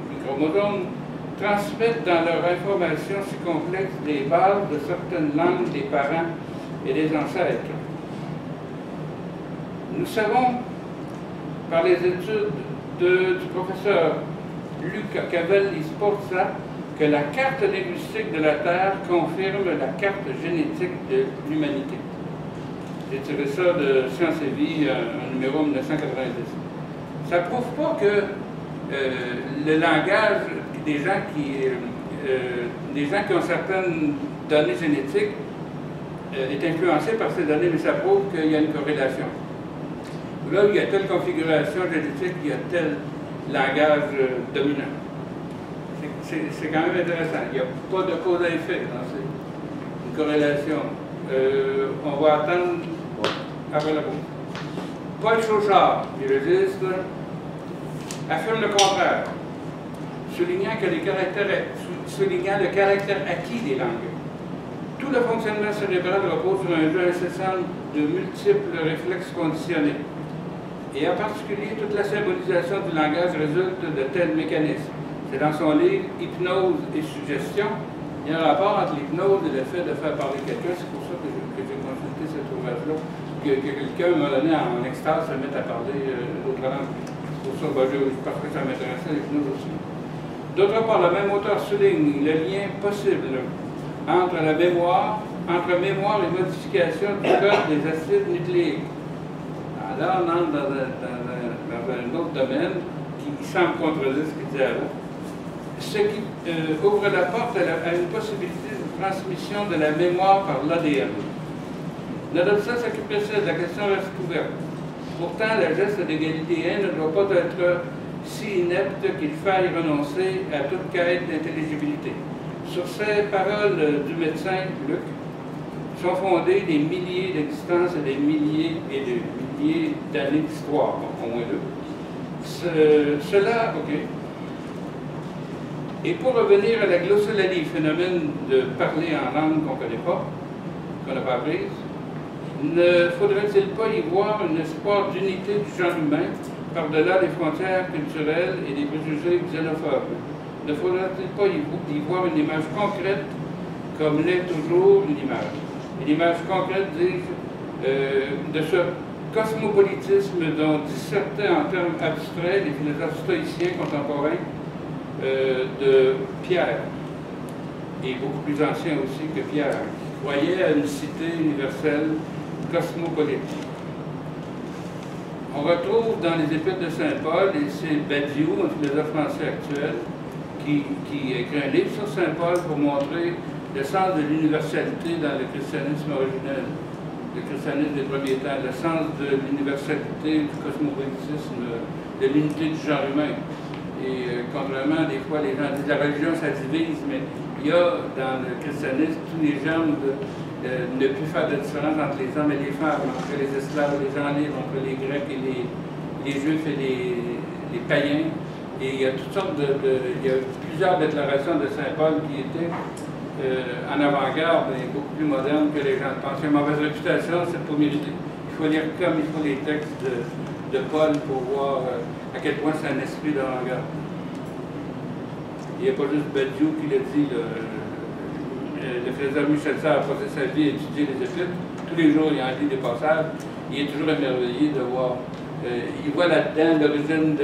les chromosomes, transmettent dans leur information si complexe les bases de certaines langues des parents et des ancêtres. Nous savons, par les études du professeur Luca Cavelli Sforza, que la carte linguistique de la Terre confirme la carte génétique de l'humanité. J'ai tiré ça de Sciences et Vie, un numéro 1990. Ça ne prouve pas que le langage des gens qui ont certaines données génétiques est influencé par ces données, mais ça prouve qu'il y a une corrélation. Là, il y a telle configuration génétique, il y a tel langage dominant. C'est quand même intéressant. Il n'y a pas de cause à effet dans corrélation. On va attendre après la pause. Paul Chauchard, biologiste, affirme le contraire, soulignant le caractère acquis des langues. Tout le fonctionnement cérébral repose sur un jeu incessant de multiples réflexes conditionnés. Et en particulier, toute la symbolisation du langage résulte de tels mécanismes. C'est dans son livre « Hypnose et suggestion ». Il y a un rapport entre l'hypnose et le fait de faire parler quelqu'un. C'est pour ça que j'ai consulté cet ouvrage-là. Que quelqu'un m'a donné en extase se mettre à parler d'autres langues. Pour ça, parce que ça m'intéressait, l'hypnose aussi. D'autre part, le même auteur souligne le lien possible entre mémoire et modification du code des acides nucléiques. Alors là, on entre dans un autre domaine qui semble contredire ce qu'il disait avant. Ce qui ouvre la porte à une possibilité de transmission de la mémoire par l'ADN. L'adoption qui précède, la question reste ouverte. Pourtant, le geste d'égalité ne doit pas être si inepte qu'il faille renoncer à toute quête d'intelligibilité. Sur ces paroles du médecin Luc sont fondées des milliers d'existences et des milliers d'années d'histoire, au moins deux. OK. Et pour revenir à la glossolalie, phénomène de parler en langue qu'on ne connaît pas, qu'on n'a pas apprise, ne faudrait-il pas y voir un espoir d'unité du genre humain par-delà les frontières culturelles et les préjugés xénophobes? Ne faudrait-il pas y voir une image concrète comme l'est toujours une image? Une image concrète, dis-je, de ce cosmopolitisme dont dissertaient en termes abstraits les philosophes stoïciens contemporains de Pierre, et beaucoup plus anciens aussi que Pierre, qui croyait à une cité universelle cosmopolitique. On retrouve dans les Épîtres de Saint Paul, et c'est Badiou, un philosophe français actuel, qui écrit un livre sur Saint Paul pour montrer le sens de l'universalité dans le christianisme originel, le christianisme des premiers temps, le sens de l'universalité, du cosmopolitisme, de l'unité du genre humain. Et contrairement, des fois, les gens disent la religion, ça divise, mais il y a dans le christianisme tous les genres ne plus faire de différence entre les hommes et les femmes, entre les esclaves et les gens libres, entre les Grecs et les Juifs et les païens. Et il y a toutes sortes il y a plusieurs déclarations de Saint Paul qui étaient en avant-garde et beaucoup plus modernes que les gens le pensent. Une mauvaise réputation, c'est pour mériter. Il faut lire comme il faut les textes de Paul pour voir à quel point c'est un esprit d'avant-garde. Il n'y a pas juste Badiou qui l'a dit. Le philosophe Michel Sartre a passé sa vie à étudier les Épîtres. Tous les jours, il en lit des passages. Il est toujours émerveillé de voir. Il voit là-dedans l'origine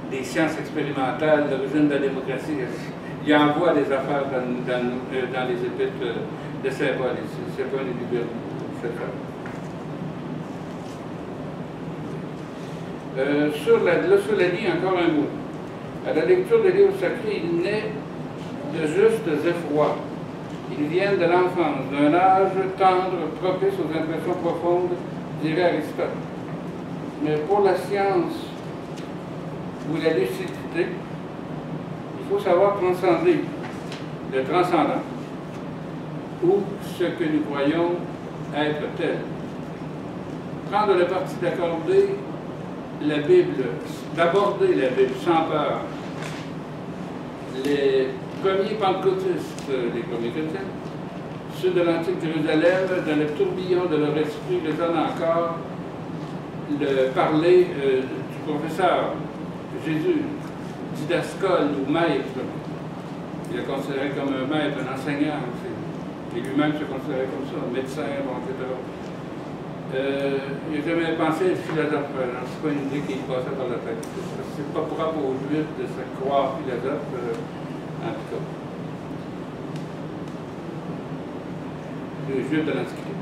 des sciences expérimentales, l'origine de la démocratie. Il envoie des affaires dans les Épîtres de Saint Paul. C'est pas une liberté, c'est ça. Sur la glossolalie, encore un mot. À la lecture des livres sacrés, il naît de justes effrois. Ils viennent de l'enfance, d'un âge tendre, propice aux impressions profondes, dirait Aristote. Mais pour la science ou la lucidité, il faut savoir transcender le transcendant ou ce que nous croyons être tel. Prendre le parti d'accorder la Bible, d'aborder la Bible sans peur. Les premiers pentecôtistes, les premiers chrétiens, ceux de l'antique Jérusalem, dans le tourbillon de leur esprit résonne encore le parler du professeur Jésus, didascole ou maître. Il est considéré comme un maître, un enseignant aussi. Et lui-même se considérait comme ça, médecin, bon, etc. Il n'a jamais pensé être philosophe. C'est pas une idée qui passait par la tête. C'est pas propre aux Juifs de se croire philosophe, en tout cas. Les Juifs de l'Antiquité.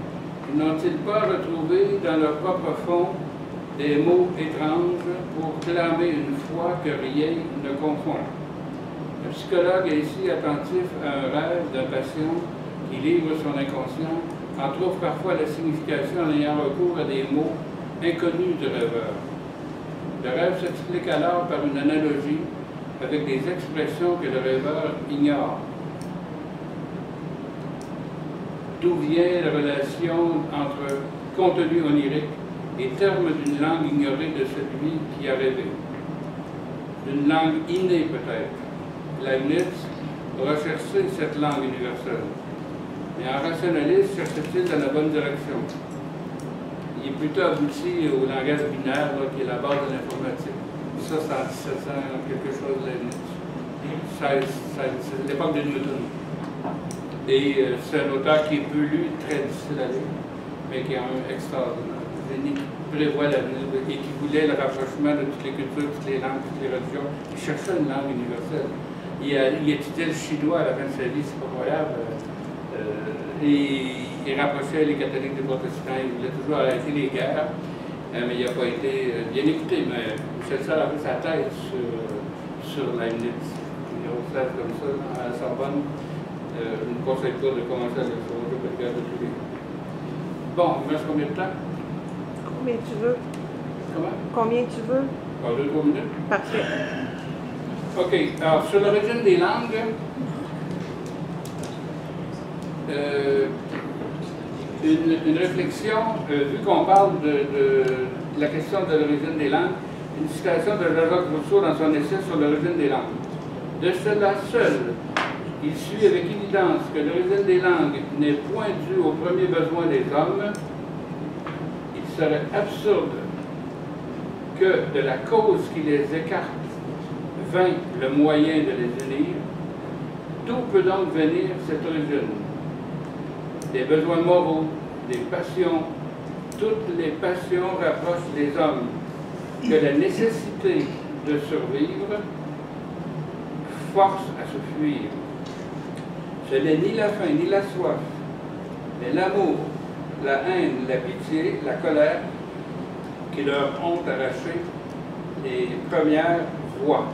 N'ont-ils pas retrouvé dans leur propre fond des mots étranges pour clamer une foi que rien ne confond? Le psychologue est ici attentif à un rêve d'un patient qui livre son inconscient, en trouve parfois la signification en ayant recours à des mots inconnus du rêveur. Le rêve s'explique alors par une analogie avec des expressions que le rêveur ignore. d'où vient la relation entre contenu onirique et termes d'une langue ignorée de celui qui a rêvé. D'une langue innée peut-être. Leibniz recherchait cette langue universelle. Mais en rationaliste, cherchait-il dans la bonne direction. Il est plutôt abouti au langage binaire, là, qui est la base de l'informatique. Ça, c'est en 1700, quelque chose de Leibniz. C'est l'époque de Newton. Et c'est un auteur qui est peu lu, très difficile à lire, mais qui est un extraordinaire. Génie qui prévoit l'avenir et qui voulait le rapprochement de toutes les cultures, toutes les langues, toutes les religions. Il cherchait une langue universelle. Il étudiait le chinois à la fin de sa vie, c'est pas croyable. Et il rapprochait les catholiques des protestants. Il voulait toujours arrêter les guerres, mais il n'a pas été bien écouté. Mais Michel Serres a fait sa thèse sur Leibniz. Il a fait comme ça à la Sorbonne. Je ne conseille pas de commencer à le faire, je peux le garder tous les. Bon, il me reste combien de temps? Combien tu veux? Comment? Combien tu veux? 2-3 minutes? Parfait. OK. Alors, sur l'origine des langues, une réflexion, vu qu'on parle de la question de l'origine des langues, une citation de Jean-Jacques Rousseau dans son essai sur l'origine des langues. De cela seul, il suit avec évidence que l'origine des langues n'est point due aux premiers besoins des hommes. Il serait absurde que de la cause qui les écarte vint le moyen de les unir. D'où peut donc venir cette origine? Des besoins moraux, des passions. Toutes les passions rapprochent les hommes. Que la nécessité de survivre force à se fuir. Ce n'est ni la faim ni la soif, mais l'amour, la haine, la pitié, la colère qui leur ont arraché les premières voix.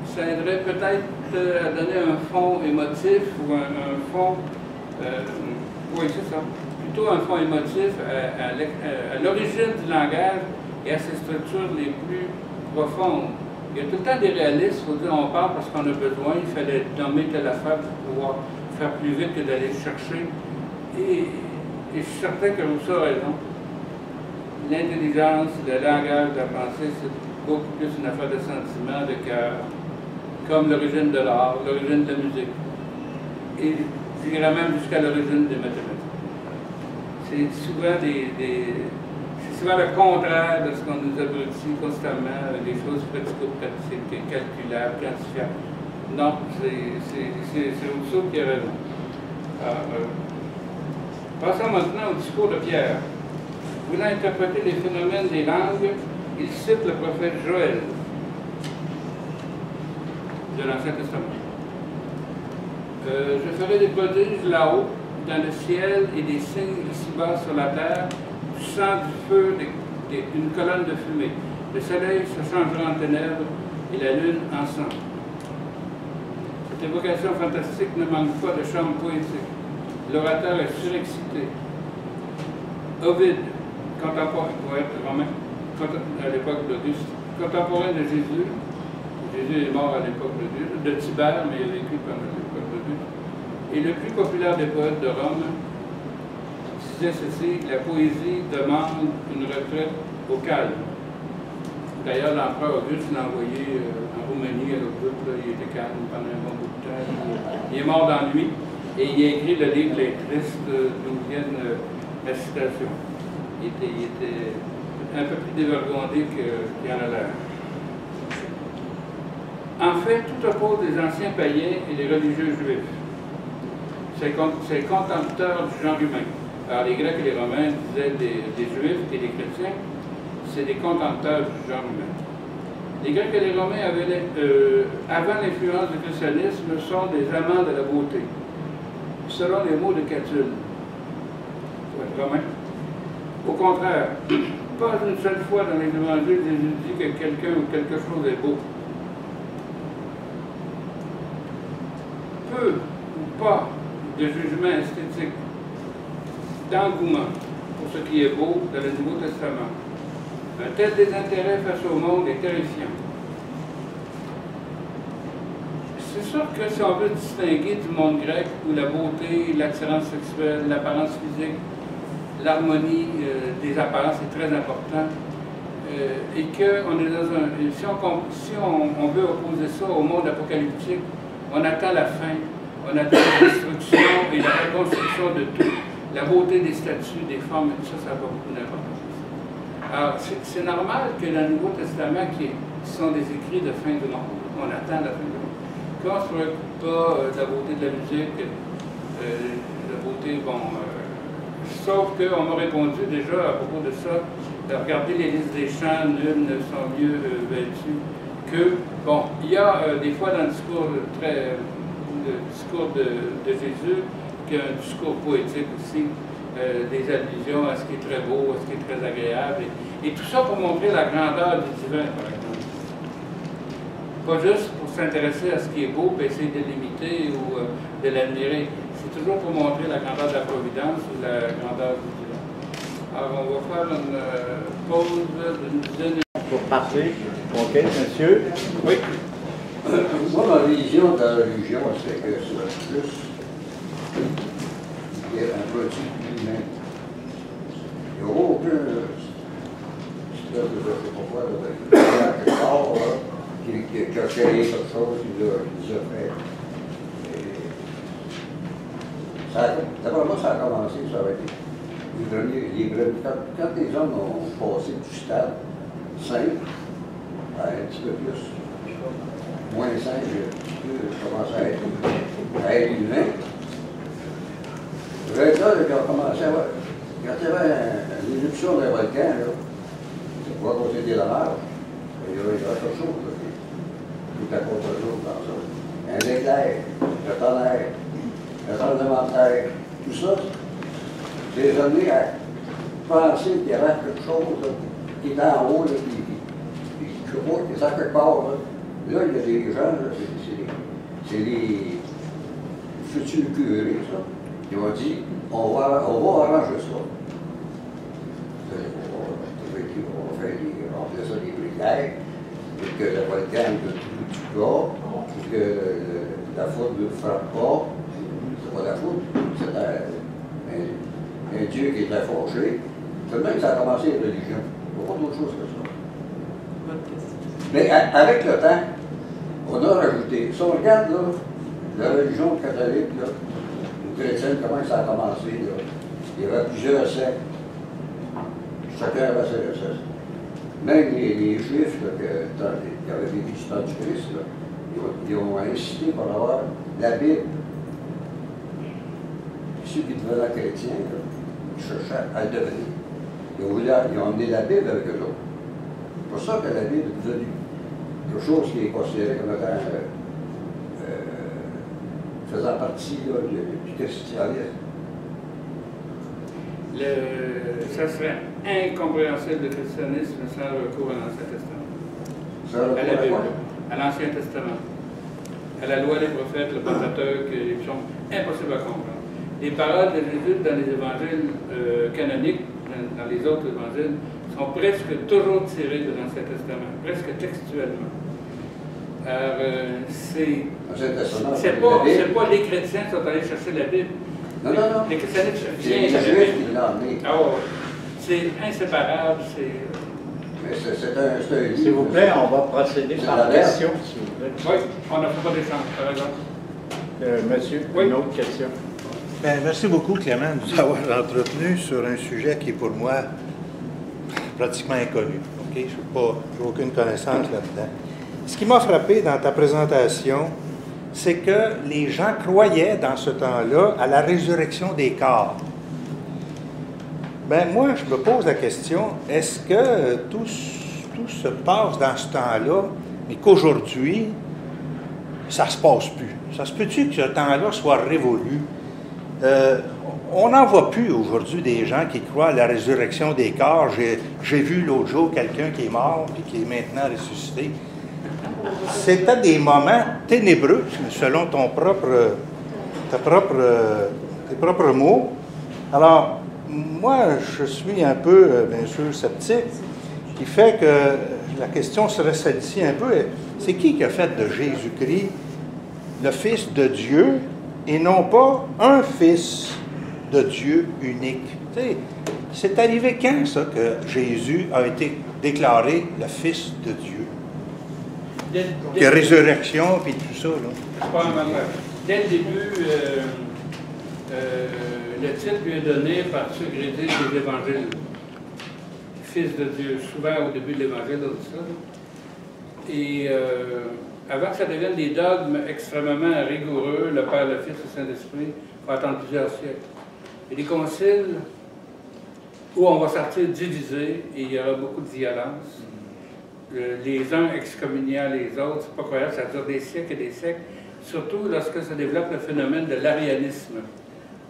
Ça aiderait peut-être à donner un fond émotif ou un fond, oui c'est ça, plutôt un fond émotif à l'origine du langage et à ses structures les plus profondes. Il y a tout le temps des réalistes, il faut dire, on parle parce qu'on a besoin, il fallait nommer telle affaire pour pouvoir faire plus vite que d'aller chercher. Et je suis certain que Rousseau a raison. L'intelligence, le langage, la pensée, c'est beaucoup plus une affaire de sentiment, de cœur, comme l'origine de l'art, l'origine de la musique. Et je dirais même jusqu'à l'origine des mathématiques. C'est souvent c'est souvent le contraire de ce qu'on nous abrutit constamment, des choses pratico-pratiques, calculables, quantifiables. Non, c'est Rousseau qui a raison. Passons maintenant au discours de Pierre. Voulant interpréter les phénomènes des langues, il cite le prophète Joël de l'Ancien Testament. Je ferai des prodiges là-haut, dans le ciel, et des signes ici-bas sur la terre, du sang, du feu, d'une colonne de fumée. Le soleil se changera en ténèbres et la lune en sang. Cette évocation fantastique ne manque pas de charme poétique. L'orateur est surexcité. Ovide, contemporain, poète romain, à l'époque d'Auguste, contemporain de Jésus. Jésus est mort à l'époque de Tibère, mais il a vécu pendant l'époque d'Auguste. Et le plus populaire des poètes de Rome disait ceci: la poésie demande une retraite au calme. D'ailleurs, l'empereur Auguste l'a envoyé en Roumanie, à l'autre bout, il était calme pendant un bon bout de temps. Il est mort d'ennui et il a écrit le livre Les Tristes, d'où viennent la citation. Il était un peu plus dévergondé qu'il en a l'air. En fait, tout oppose les anciens païens et les religieux juifs. C'est contempteurs du genre humain. Alors, les Grecs et les Romains disaient des Juifs et des chrétiens, c'est des contempteurs du genre humain. Les Grecs et les Romains avaient, avant l'influence du christianisme, sont des amants de la beauté, selon les mots de Catulle, Romain. Au contraire, pas une seule fois dans les évangiles, Jésus dit que quelqu'un ou quelque chose est beau. Peu ou pas de jugement esthétique, d'engouement pour ce qui est beau dans le Nouveau Testament. Un tel désintérêt face au monde est terrifiant. C'est sûr que si on veut distinguer du monde grec où la beauté, l'attirance sexuelle, l'apparence physique, l'harmonie des apparences est très important, et qu'on est dans un... Si on veut opposer ça au monde apocalyptique, on attend la fin, on attend la destruction et la reconstruction de tout. La beauté des statues, des formes, tout ça, ça a beaucoup d'importance. Alors, c'est normal que dans le Nouveau Testament, qui sont des écrits de fin du monde, on attend la fin du monde. Quand on ne se préoccupe pas de la beauté de la musique, la beauté, bon... sauf qu'on m'a répondu déjà à propos de ça, regardez les listes des chants, nul ne sont mieux vêtus que... Bon, il y a des fois dans le discours de Jésus, qu'il y a un discours poétique aussi, des allusions à ce qui est très beau, à ce qui est très agréable, et tout ça pour montrer la grandeur du divin, par exemple. Pas juste pour s'intéresser à ce qui est beau, et essayer de l'imiter ou de l'admirer. C'est toujours pour montrer la grandeur de la providence ou la grandeur du divin. Alors, on va faire une pause d'une dizaine de minutes. Pour parler. OK, monsieur? Oui. Moi, ma vision de la religion, c'est que c'est plus un produit humain. Il n'y a aucun espèce de, je ne sais pas quoi, quelque part qui a créé quelque chose, qui les a fait. D'abord, moi, ça a commencé, ça avec les greviers. Quand les hommes ont passé du stade simple à un petit peu plus, moins simple, un petit peu, commencé à être humain, les gars, ils ont commencé à voir. Quand il y avait une éruption d'un volcan, on va causer des dommages, il y avait autre chose, tout à cause de l'autre dans ça. Un éclair, le tonnerre, le tremblement de terre, tout ça, les amené à penser qu'il y avait quelque chose qui était en haut, je ne sais pas, qui est à quelque part. Là, il y a des gens, c'est les futurs curés, ça, qui ont dit on va arranger ça. On va remplir ça des briquets, pour que le volcan ne tue pas, pour que la foudre ne frappe pas. C'est pas la foudre, c'est un Dieu qui était fâché. C'est le même que ça a commencé la religion. Il n'y a pas d'autre chose que ça. Mais avec le temps, on a rajouté. Si on regarde là, la religion catholique, là, ou chrétienne, comment ça a commencé, là, il y avait plusieurs sectes. Chacun avait ses recettes. Même les Juifs là, qui avaient vécu du temps du Christ, là, ils ont incité pour avoir la Bible. Ceux qui devenaient chrétiens, là, ils cherchaient à le devenir. Ils ont emmené la Bible avec eux autres. C'est pour ça que la Bible est devenue quelque chose qui est considéré comme étant faisant partie là, du christianisme. Ça serait incompréhensible le christianisme sans recours à l'Ancien Testament. À la Bible, à l'Ancien Testament, à la loi des prophètes, le Pentateuque, les psaumes, impossible à comprendre. Les paroles de Jésus dans les évangiles canoniques, dans les autres évangiles, sont presque toujours tirées de l'Ancien Testament, presque textuellement. Alors, c'est pas les chrétiens qui sont allés chercher la Bible. Non. Les chrétiens viennent de la Bible. Qui l'ont amené. Oh, c'est inséparable, Mais c'est un livre. S'il vous plaît, on va procéder par question, s'il vous plaît. Oui, on n'a pas d'échange, par exemple. Monsieur, oui. Une autre question. Bien, merci beaucoup, Clément, de nous avoir entretenu sur un sujet qui est pour moi pratiquement inconnu. Okay? Je n'ai aucune connaissance là-dedans. Ce qui m'a frappé dans ta présentation, c'est que les gens croyaient dans ce temps-là à la résurrection des corps. Bien, moi, je me pose la question, est-ce que tout se passe dans ce temps-là, mais qu'aujourd'hui, ça ne se passe plus? Ça se peut-tu que ce temps-là soit révolu? On n'en voit plus aujourd'hui des gens qui croient à la résurrection des corps. J'ai vu l'autre jour quelqu'un qui est mort et qui est maintenant ressuscité. C'était des moments ténébreux, selon tes propres mots. Alors, moi, je suis un peu, bien sûr, sceptique, qui fait que la question serait celle-ci un peu, c'est qui a fait de Jésus-Christ le Fils de Dieu et non pas un Fils de Dieu unique. Tu sais, c'est arrivé quand, ça, que Jésus a été déclaré le Fils de Dieu? La résurrection, puis tout ça, là. Dès le début, le titre lui est donné par ceux qui rédigent les évangiles. Fils de Dieu, souvent au début de l'évangile, on dit ça. Là. Et avant que ça devienne des dogmes extrêmement rigoureux, le Père, le Fils, le Saint-Esprit, il faut attendre plusieurs siècles. Et des conciles où on va sortir divisé et il y aura beaucoup de violence. Les uns excommuniant les autres, c'est pas croyable, ça dure des siècles et des siècles. Surtout lorsque se développe le phénomène de l'arianisme,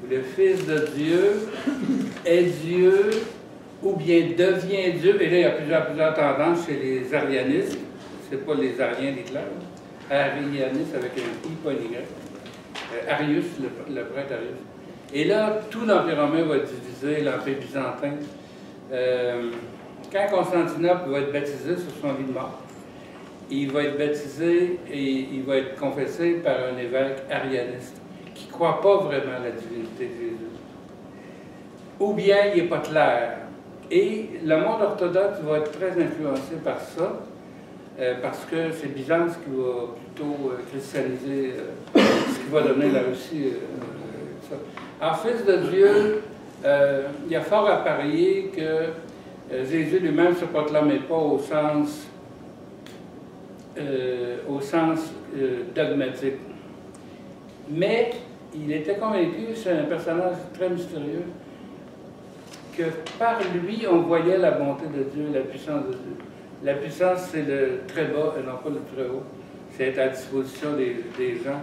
où le Fils de Dieu est Dieu ou bien devient Dieu. Et là, il y a plusieurs tendances chez les arianistes. C'est pas les Ariens d'Hitler. Arianisme avec un I, pas un Y. Arius, le prêtre Arius. Et là, tout l'Empire romain va être divisé, l'Empire byzantin. Quand Constantinople va être baptisé sur son lit de mort, il va être baptisé et il va être confessé par un évêque arianiste qui ne croit pas vraiment à la divinité de Jésus. Ou bien il n'est pas clair. Et le monde orthodoxe va être très influencé par ça, parce que c'est Byzance qui va plutôt christianiser ce qui va donner la Russie. Ça. Alors, Fils de Dieu, il y a fort à parier que Jésus lui-même ne se proclamait pas au sens dogmatique. Mais il était convaincu, c'est un personnage très mystérieux, que par lui, on voyait la bonté de Dieu, la puissance de Dieu. La puissance, c'est le très bas et non pas le très haut. C'est à la disposition des gens.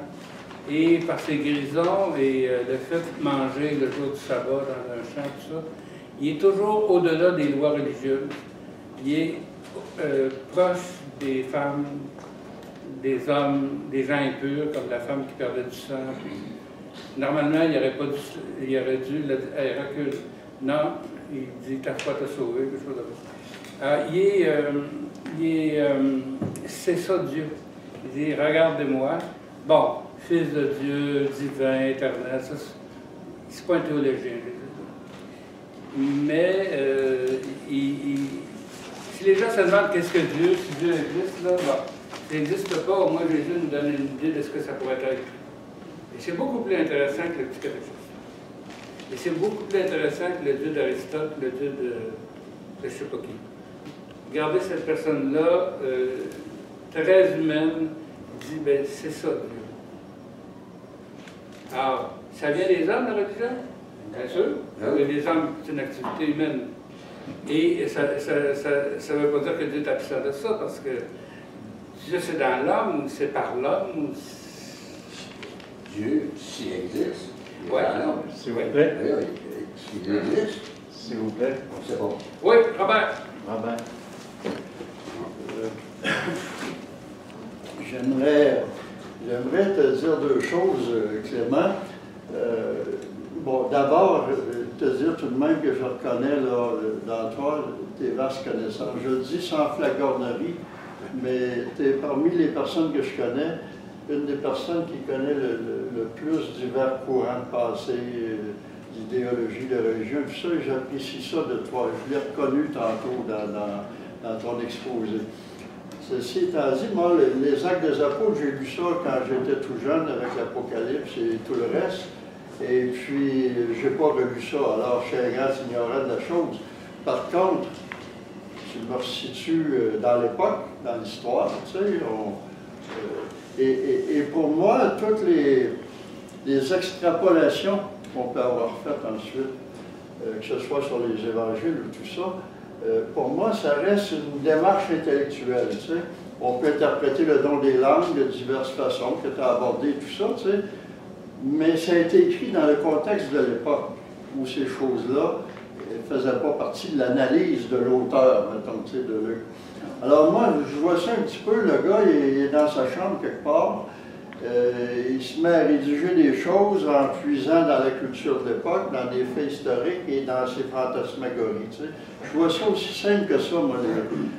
Et par ses grisons et le fait de manger le jour du sabbat dans un champ, tout ça, il est toujours au-delà des lois religieuses. Il est proche des femmes, des hommes, des gens impurs, comme la femme qui perdait du sang. Puis, normalement, il aurait dû recule. Non, il dit « t'as pas te sauver », quelque chose comme ça. C'est ça Dieu. Il dit « regardez-moi ». Bon, Fils de Dieu, divin, éternel, ça, c'est pas un théologien, Jésus. Mais si les gens se demandent qu'est-ce que Dieu, si Dieu existe, là, bon, ça n'existe pas, au moins Jésus nous donne une idée de ce que ça pourrait être. Et c'est beaucoup plus intéressant que le petit catéchisme. Et c'est beaucoup plus intéressant que le Dieu d'Aristote, le Dieu de je ne sais pas qui. Regardez cette personne-là, très humaine, dit, ben c'est ça Dieu. Alors, ça vient des hommes, la religion? Bien sûr. Les hommes, c'est une activité humaine. Et ça ne veut pas dire que Dieu est absent de ça, parce que Dieu, c'est dans l'homme, ou c'est par l'homme, ou... Dieu, s'il existe. Oui, s'il vous plaît. S'il existe. S'il vous plaît. C'est bon. Oui, Robert. Robert. J'aimerais te dire deux choses, Clément. Bon, d'abord, te dire tout de même que je reconnais là, dans toi tes vastes connaissances. Je le dis sans flagornerie, mais tu es parmi les personnes que je connais, une des personnes qui connaît le plus divers courants de pensée, d'idéologie, de religion, tout ça, et j'apprécie ça de toi. Je l'ai reconnu tantôt dans ton exposé. Ceci étant dit, moi, les Actes des Apôtres, j'ai lu ça quand j'étais tout jeune avec l'Apocalypse et tout le reste. Et puis, je n'ai pas relu ça, alors je suis un grand ignorant de la chose. Par contre, je me resitue dans l'époque, dans l'histoire, tu sais, et pour moi, toutes les extrapolations qu'on peut avoir faites ensuite, que ce soit sur les évangiles ou tout ça, pour moi, ça reste une démarche intellectuelle, tu sais. On peut interpréter le don des langues de diverses façons, que tu as abordé, tout ça, tu sais. Mais ça a été écrit dans le contexte de l'époque, où ces choses-là ne faisaient pas partie de l'analyse de l'auteur, mettons, tu sais, de Luc. Alors moi, je vois ça un petit peu, le gars, il est dans sa chambre quelque part, il se met à rédiger des choses en puisant dans la culture de l'époque, dans des faits historiques et dans ses fantasmagories. Tu sais. Je vois ça aussi simple que ça, moi,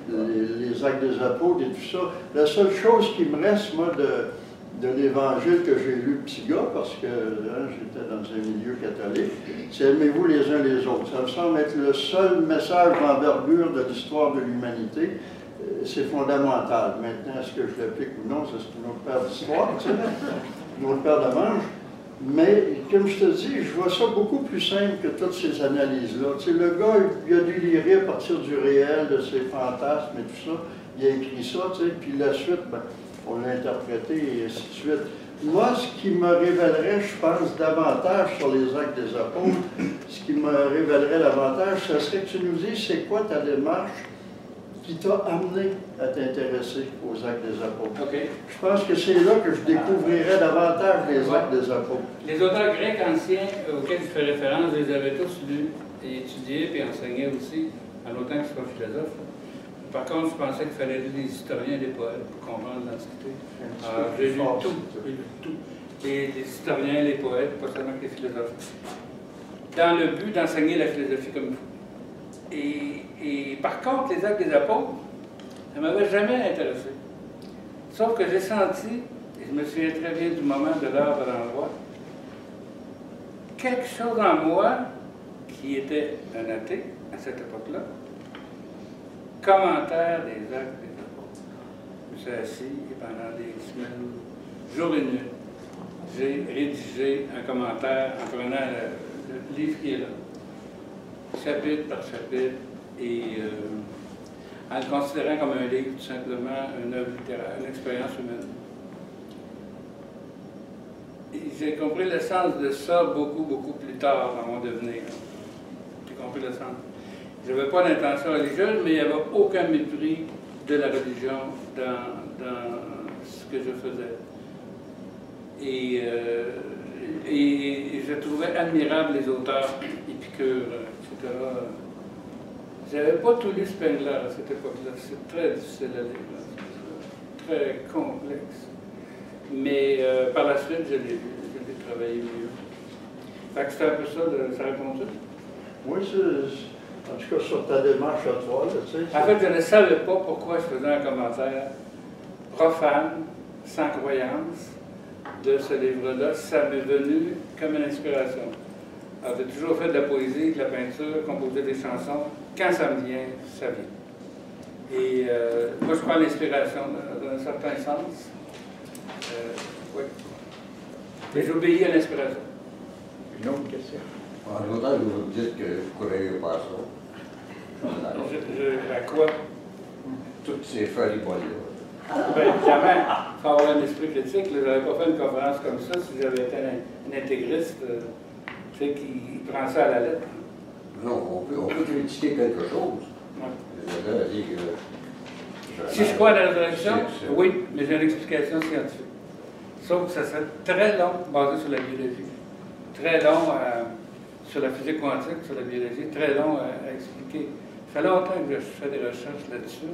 les Actes des Apôtres et tout ça. La seule chose qui me reste, moi, de l'Évangile que j'ai lu petit gars, parce que j'étais dans un milieu catholique, c'est « Aimez-vous les uns les autres ». Ça me semble être le seul message d'envergure de l'histoire de l'humanité. C'est fondamental. Maintenant, est-ce que je l'applique ou non, c'est une autre paire d'histoire, tu sais, une autre paire de manches. Mais, comme je te dis, je vois ça beaucoup plus simple que toutes ces analyses-là. Tu sais, le gars, il a déliré à partir du réel, de ses fantasmes et tout ça. Il a écrit ça, tu sais, puis la suite, ben, on l'a interprété et ainsi de suite. Moi, ce qui me révélerait, je pense, davantage sur les actes des apôtres, ce qui me révélerait davantage, ce serait que tu nous dises c'est quoi ta démarche qui t'a amené à t'intéresser aux actes des apôtres. Okay. Je pense que c'est là que je découvrirais davantage les actes des apôtres. Les auteurs grecs anciens auxquels je fais référence, je les avais tous lus et étudiés, puis enseignés aussi, en autant que je sois philosophe. Par contre, je pensais qu'il fallait lire les historiens et les poètes pour comprendre l'Antiquité. Alors, j'ai lu tout. Les historiens, les poètes, pas seulement que les philosophes. Dans le but d'enseigner la philosophie comme il faut. Et par contre, les actes des apôtres, ça ne m'avait jamais intéressé. Sauf que j'ai senti, et je me souviens très bien du moment, de l'heure, de l'endroit, quelque chose en moi, qui était un athée à cette époque-là, commentaire des actes des apôtres. Je me suis assis et pendant des semaines, jour et nuit, j'ai rédigé un commentaire en prenant le livre qui est là, chapitre par chapitre, et en le considérant comme un livre, tout simplement, une œuvre littéraire, une expérience humaine. Et j'ai compris le sens de ça beaucoup, beaucoup plus tard dans mon devenir. J'ai compris le sens. Je n'avais pas d'intention religieuse, mais il n'y avait aucun mépris de la religion dans ce que je faisais. Et je trouvais admirable les auteurs, Épicure, etc. Je n'avais pas tout lu Spengler à cette époque-là. C'est très difficile à lire, très complexe. Mais par la suite, je l'ai travaillé mieux. Fait que c'est un peu ça, ça répond ça? Oui, en tout cas sur ta démarche à toi, là, tu sais. En fait, je ne savais pas pourquoi je faisais un commentaire profane, sans croyance, de ce livre-là. Ça m'est venu comme une inspiration. Alors, j'ai toujours fait de la poésie, de la peinture, composé des chansons. Quand ça me vient, ça vient. Et moi, je prends l'inspiration dans un certain sens. Oui. Mais j'obéis à l'inspiration. Une autre question. En autant que vous me dites que vous ne croyez pas ça. À quoi? Toutes ces folies-là. Ben, jamais. Il faut avoir un esprit critique. Je n'aurais pas fait une conférence comme ça si j'avais été un intégriste qui prend ça à la lettre. Non, on peut critiquer quelque chose. Ouais. Si je crois à la résurrection, oui, mais j'ai une explication scientifique. Sauf que ça serait très long, basé sur la biologie. Très long sur la physique quantique, sur la biologie, très long à expliquer. Ça fait longtemps que je fais des recherches là-dessus,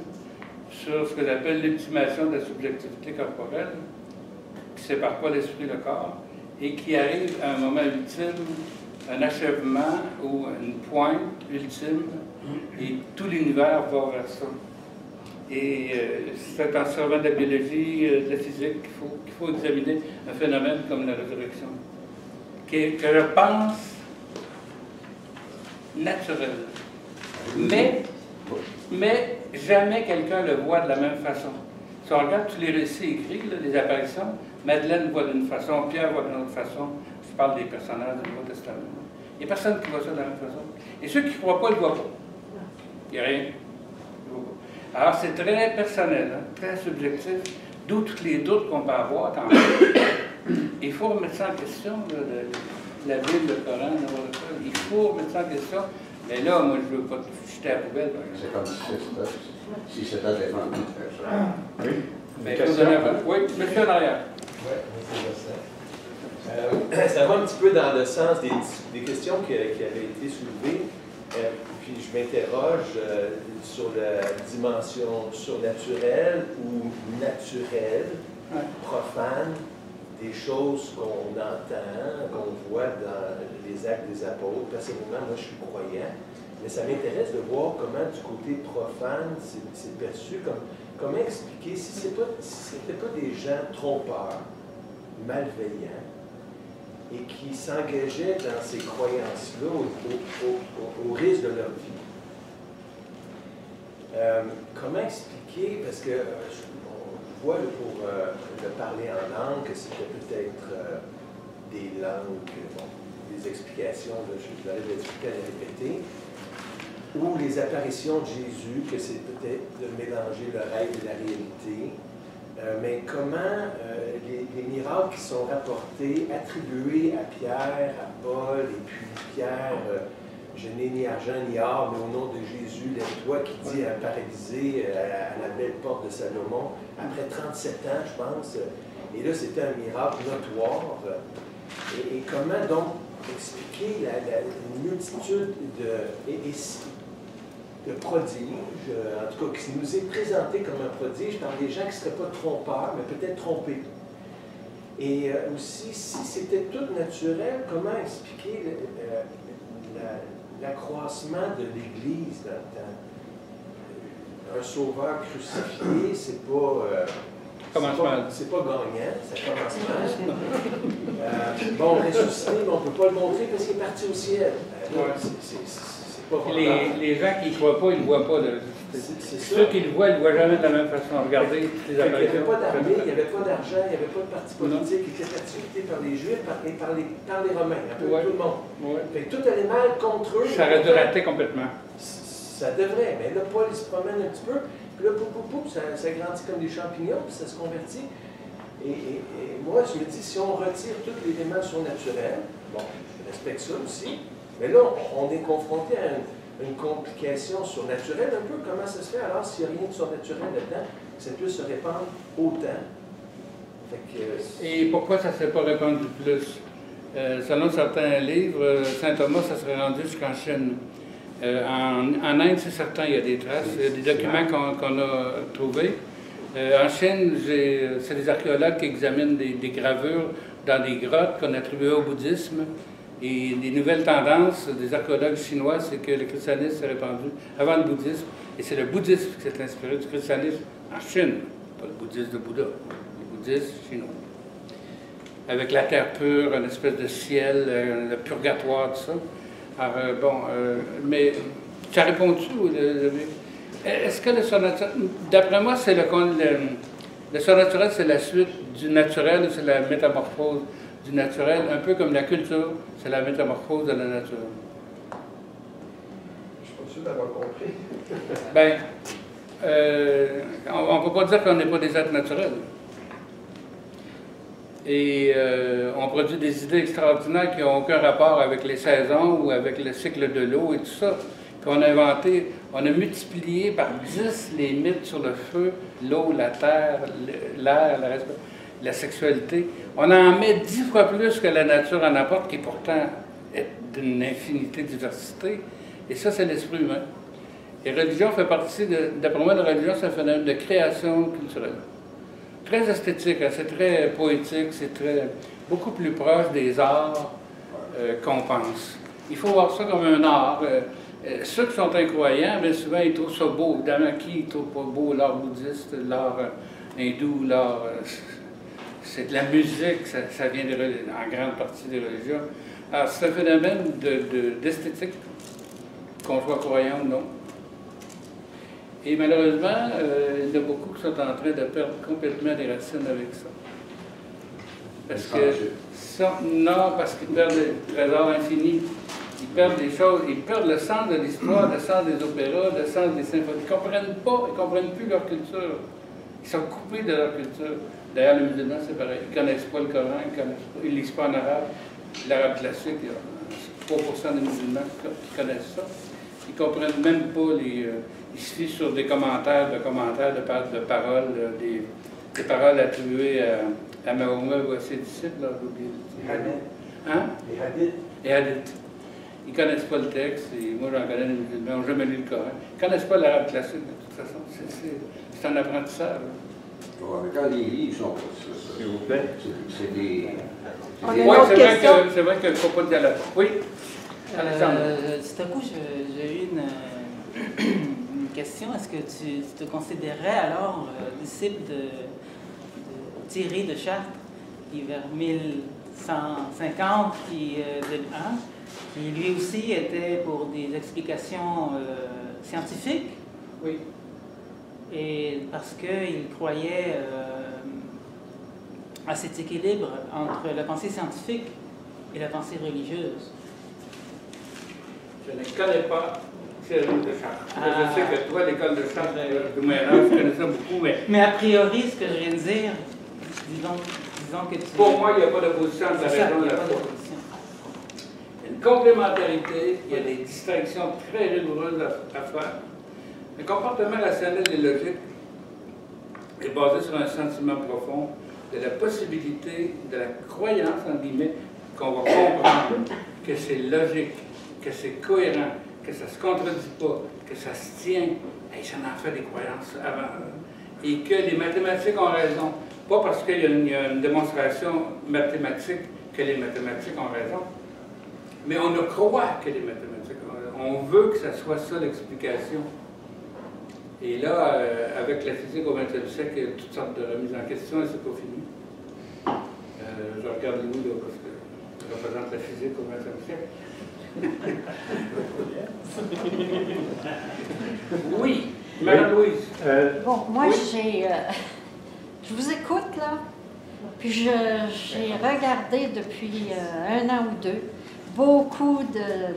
sur ce que j'appelle l'ultimation de la subjectivité corporelle, qui ne sépare pas l'esprit et le corps, et qui arrive à un moment ultime, un achèvement ou une pointe ultime, et tout l'univers va vers ça. Et c'est en servant de la biologie, de la physique, qu'il faut examiner un phénomène comme la résurrection, que je pense naturel. Mais jamais quelqu'un le voit de la même façon. Si on regarde tous les récits écrits, là, les apparitions, Madeleine voit d'une façon, Pierre voit d'une autre façon. Je parle des personnages du Nouveau Testament. Il n'y a personne qui voit ça de la même façon. Et ceux qui ne croient pas, ne le voient pas. Il n'y a rien. Alors c'est très personnel, hein, très subjectif, d'où tous les doutes qu'on peut avoir. Il faut remettre ça en question, là, la Bible, le Coran, il faut remettre ça en question. Mais là, moi, je ne veux pas jeter à la poubelle. C'est comme si c'était défendu de faire ça. Oui. Mais oui, monsieur en arrière. Oui, c'est ça. Ça va un petit peu dans le sens des questions qui avaient été soulevées. Puis je m'interroge sur la dimension surnaturelle ou naturelle, profane, des choses qu'on entend, qu'on voit dans les actes des apôtres. Personnellement, moi, je suis croyant, mais ça m'intéresse de voir comment, du côté profane, c'est perçu. Comment expliquer, si ce n'était pas des gens trompeurs, malveillant et qui s'engageaient dans ces croyances-là au risque de leur vie. Comment expliquer, parce que je vois pour le parler en langue, que c'était peut-être des langues, des explications, je vais l'expliquer à la répéter, ou les apparitions de Jésus, que c'est peut-être de mélanger le rêve et la réalité. Mais comment les miracles qui sont rapportés, attribués à Pierre, à Paul, et puis Pierre, je n'ai ni argent ni or, mais au nom de Jésus, lève-toi, qui dit à un paralysé à la belle porte de Salomon, après 37 ans, je pense, et là c'était un miracle notoire. Et comment donc expliquer la multitude de prodiges, en tout cas qui nous est présenté comme un prodige par des gens qui ne seraient pas trompeurs, mais peut-être trompés. Et aussi, si c'était tout naturel, comment expliquer l'accroissement de l'Église dans le temps? Un sauveur crucifié, c'est pas... c'est pas gagnant, ça commence mal. Bon, ressuscité, mais on ne peut pas le montrer parce qu'il est parti au ciel. C'est pas les gens qui ne croient pas, ils ne le voient pas. Ceux qui le voient, ils ne le voient jamais de la même façon. Regardez les apparitions. Il n'y avait pas d'armée, il n'y avait pas d'argent, il n'y avait pas de parti politique qui était activité par les Juifs et par les Romains, un peu tout le monde. Fait que tout allait mal contre eux. Ça aurait dû rater complètement. Ça devrait, mais là, Paul, il se promène un petit peu, puis là, ça grandit comme des champignons, puis ça se convertit. Et moi, je me dis, si on retire tous les éléments surnaturels, bon, je respecte ça aussi, mais là, on est confronté à une complication surnaturelle un peu. Comment ça se fait alors s'il n'y a rien de surnaturel dedans, que ça puisse se répandre autant? Et pourquoi ça ne s'est pas répandu plus? Selon certains livres, Saint Thomas, ça serait rendu jusqu'en Chine. En Inde, c'est certain, il y a des traces, il y a des documents qu'on a trouvés. En Chine, c'est des archéologues qui examinent des gravures dans des grottes qu'on attribuait au bouddhisme. Et les nouvelles tendances des archéologues chinois, c'est que le christianisme s'est répandu avant le bouddhisme. Et c'est le bouddhisme qui s'est inspiré du christianisme en Chine, pas le bouddhisme de Bouddha, le bouddhisme chinois. Avec la terre pure, une espèce de ciel, le purgatoire, tout ça. Alors, mais ça répond-tu? Est-ce que le surnaturel... D'après moi, c'est le surnaturel, c'est la suite du naturel ou c'est la métamorphose du naturel, un peu comme la culture, c'est la métamorphose de la nature. Je suis pas sûr d'avoir compris. Bien, on ne peut pas dire qu'on n'est pas des êtres naturels. Et on produit des idées extraordinaires qui n'ont aucun rapport avec les saisons ou avec le cycle de l'eau et tout ça. Puis on a inventé, on a multiplié par 10 les mythes sur le feu, l'eau, la terre, l'air, la sexualité. On en met 10 fois plus que la nature en apporte, qui pourtant est d'une infinité de diversité. Et ça, c'est l'esprit humain. Et la religion fait partie d'après moi, la religion, c'est un phénomène de création culturelle. Très esthétique, hein, c'est très poétique, c'est beaucoup plus proche des arts qu'on pense. Il faut voir ça comme un art. Ceux qui sont incroyants, bien souvent, ils trouvent ça beau. Évidemment, qui ne trouve pas beau l'art bouddhiste, l'art hindou, l'art... c'est de la musique, ça vient en grande partie des religions. Alors, c'est un phénomène d'esthétique, qu'on soit croyant ou non. Et malheureusement, il y en a beaucoup qui sont en train de perdre complètement des racines avec ça. Parce qu'ils perdent des trésors infinis. Ils perdent des choses, ils perdent le sens de l'histoire, le sens des opéras, le sens des symphonies. Ils ne comprennent plus leur culture. Ils sont coupés de leur culture. D'ailleurs, les musulmans, c'est pareil. Ils ne connaissent pas le Coran, ils ne lisent pas en arabe. L'arabe classique, il y a 3% des musulmans qui connaissent ça. Ils ne comprennent même pas ils se fient sur des commentaires de paroles, des paroles attribuées à Mahomet ou à ses disciples. Les hadiths. Hein? Les hadiths. Les hadiths. Ils ne connaissent pas le texte, et moi j'en connais des musulmans, ils n'ont jamais lu le Coran. Ils ne connaissent pas l'arabe classique de toute façon. C'est un apprentissage. Quand les livres sont... S'il vous plaît. C'est des... On a une autre question. C'est vrai qu'il ne faut pas de dialogue. Oui? Alexandre. Tout à coup, j'ai eu une question. Est-ce que tu te considérais alors disciple de Thierry de Chartres, qui vers 1150, qui lui aussi était pour des explications scientifiques. Oui. Et parce qu'il croyait à cet équilibre entre la pensée scientifique et la pensée religieuse. Je ne connais pas Cyril de Chartres. Je sais que toi, l'école de Chartres, du Moyen-Âge, je connais ça beaucoup, mais... Mais a priori, ce que je viens de dire, disons que tu... Pour moi, il n'y a pas d'opposition entre la raison et la foi. Il y a une complémentarité, il y a des distinctions très rigoureuses à faire. Le comportement rationnel et logique est basé sur un sentiment profond de la possibilité, de la croyance, en guillemets, qu'on va comprendre que c'est logique, que c'est cohérent, que ça ne se contredit pas, que ça se tient. Et ça en fait des croyances avant. Et que les mathématiques ont raison. Pas parce qu'il y a une démonstration mathématique que les mathématiques ont raison, mais on croit que les mathématiques ont raison. On veut que ça soit ça l'explication. Et là, avec la physique au XXe siècle, il y a toutes sortes de remises en question et c'est pas fini. Je regarde Louis là, parce que je représente la physique au XXe siècle. Oui, Madame Louise. Bon, moi, Oui. je vous écoute, là, puis j'ai regardé depuis 1 an ou 2 beaucoup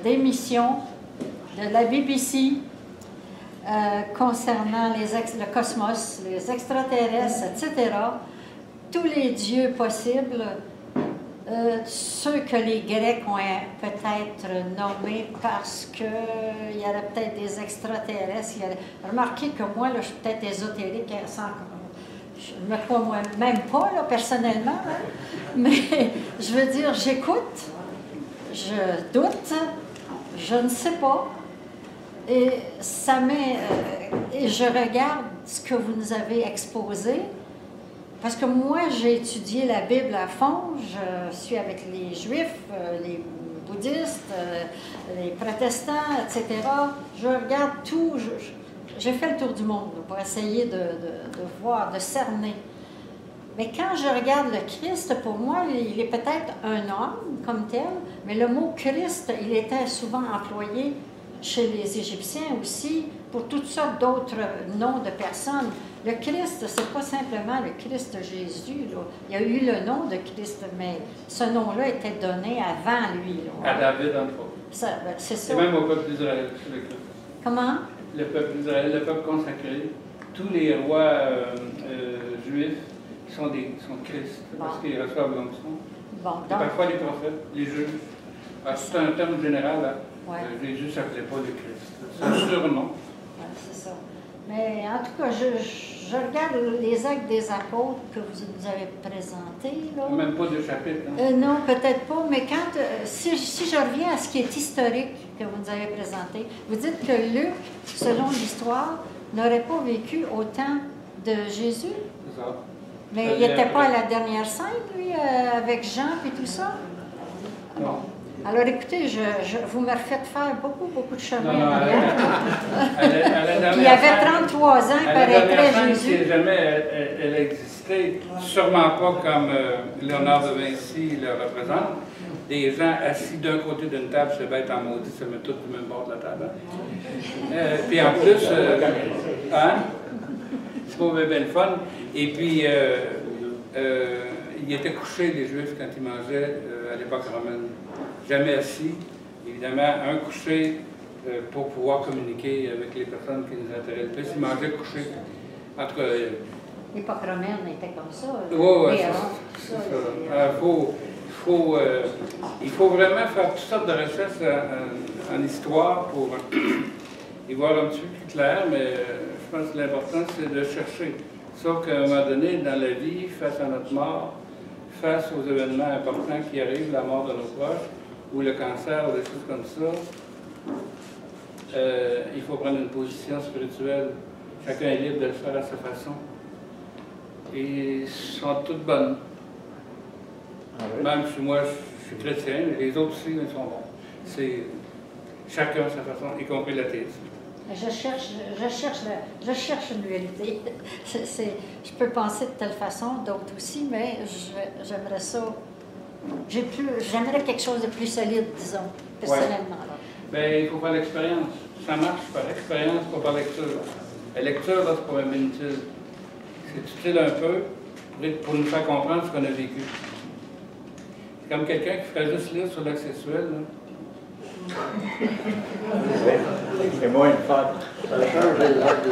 d'émissions de la BBC concernant le cosmos, les extraterrestres, etc. Tous les dieux possibles, ceux que les Grecs ont peut-être nommés parce qu'il y aurait peut-être des extraterrestres. Remarquez que moi, là, je suis peut-être ésotérique, je ne me crois moi-même pas, là, personnellement, hein, mais je veux dire, j'écoute, je doute, je ne sais pas, et et je regarde ce que vous nous avez exposé. Parce que moi, j'ai étudié la Bible à fond, je suis avec les Juifs, les bouddhistes, les protestants, etc. Je regarde tout, j'ai fait le tour du monde pour essayer de voir, de cerner. Mais quand je regarde le Christ, pour moi, il est peut-être un homme comme tel, mais le mot Christ, il était souvent employé chez les Égyptiens aussi, pour toutes sortes d'autres noms de personnes. Le Christ, c'est pas simplement le Christ Jésus, là. Il y a eu le nom de Christ, mais ce nom-là était donné avant lui, là. À David, en fait. C'est ça. Et même au peuple d'Israël. Comment? Le peuple d'Israël, le peuple consacré, tous les rois juifs sont Christ, parce qu'ils reçoivent l'onction. Bon, Et donc, parfois les prophètes, les juges. C'est un terme général, hein. Ouais. Jésus ne s'appelait pas le Christ. C'est un surnom. ouais, c'est ça. Mais en tout cas, je regarde les actes des apôtres que vous nous avez présentés, là. Même pas de chapitre. Hein. Non, peut-être pas, mais quand, si je reviens à ce qui est historique que vous nous avez présenté, vous dites que Luc, selon l'histoire, n'aurait pas vécu au temps de Jésus, C'est ça. mais Ça il vient n'était pas à après. la dernière scène, lui, avec Jean et tout ça? Non. Alors écoutez, vous me refaites faire beaucoup de chemin. Non, Puis il il avait 33 ans, il paraîtrait Jésus. Si jamais elle existait, sûrement pas comme Léonard de Vinci le représente, des gens assis d'un côté d'une table se mettent en maudit, se mettent tous du même bord de la table. Puis en plus, hein? C'est pas bien le fun. Et puis, ils étaient couchés, les Juifs, quand ils mangeaient à l'époque romaine. Jamais assis. Évidemment, un couché pour pouvoir communiquer avec les personnes qui nous intéressent le plus. Ils mangeaient couchés. En tout cas... L'époque romaine était comme ça. Oui, Mais c'est ça. Il faut vraiment faire toutes sortes de recherches en histoire pour y voir un petit peu plus clair, mais je pense que l'important, c'est de chercher. Sauf qu'à un moment donné, dans la vie, face à notre mort, face aux événements importants qui arrivent, la mort de nos proches, ou le cancer, ou des choses comme ça, il faut prendre une position spirituelle. Chacun est libre de le faire à sa façon. Et sont toutes bonnes. Ah oui? Même si moi, je suis chrétien, les autres aussi, ils sont bons. C'est chacun à sa façon, y compris l'athéisme. Je cherche une vérité. Je peux penser de telle façon, d'autres aussi, mais j'aimerais ça. J'aimerais quelque chose de plus solide, disons, personnellement. Là. Bien, il faut faire l'expérience. Ça marche par expérience, pas par lecture. La lecture, là, c'est pour un inutile. C'est utile un peu pour nous faire comprendre ce qu'on a vécu. C'est comme quelqu'un qui ferait juste lire sur l'acte sexuel. Là. C'est moins une femme. Ça change les actes de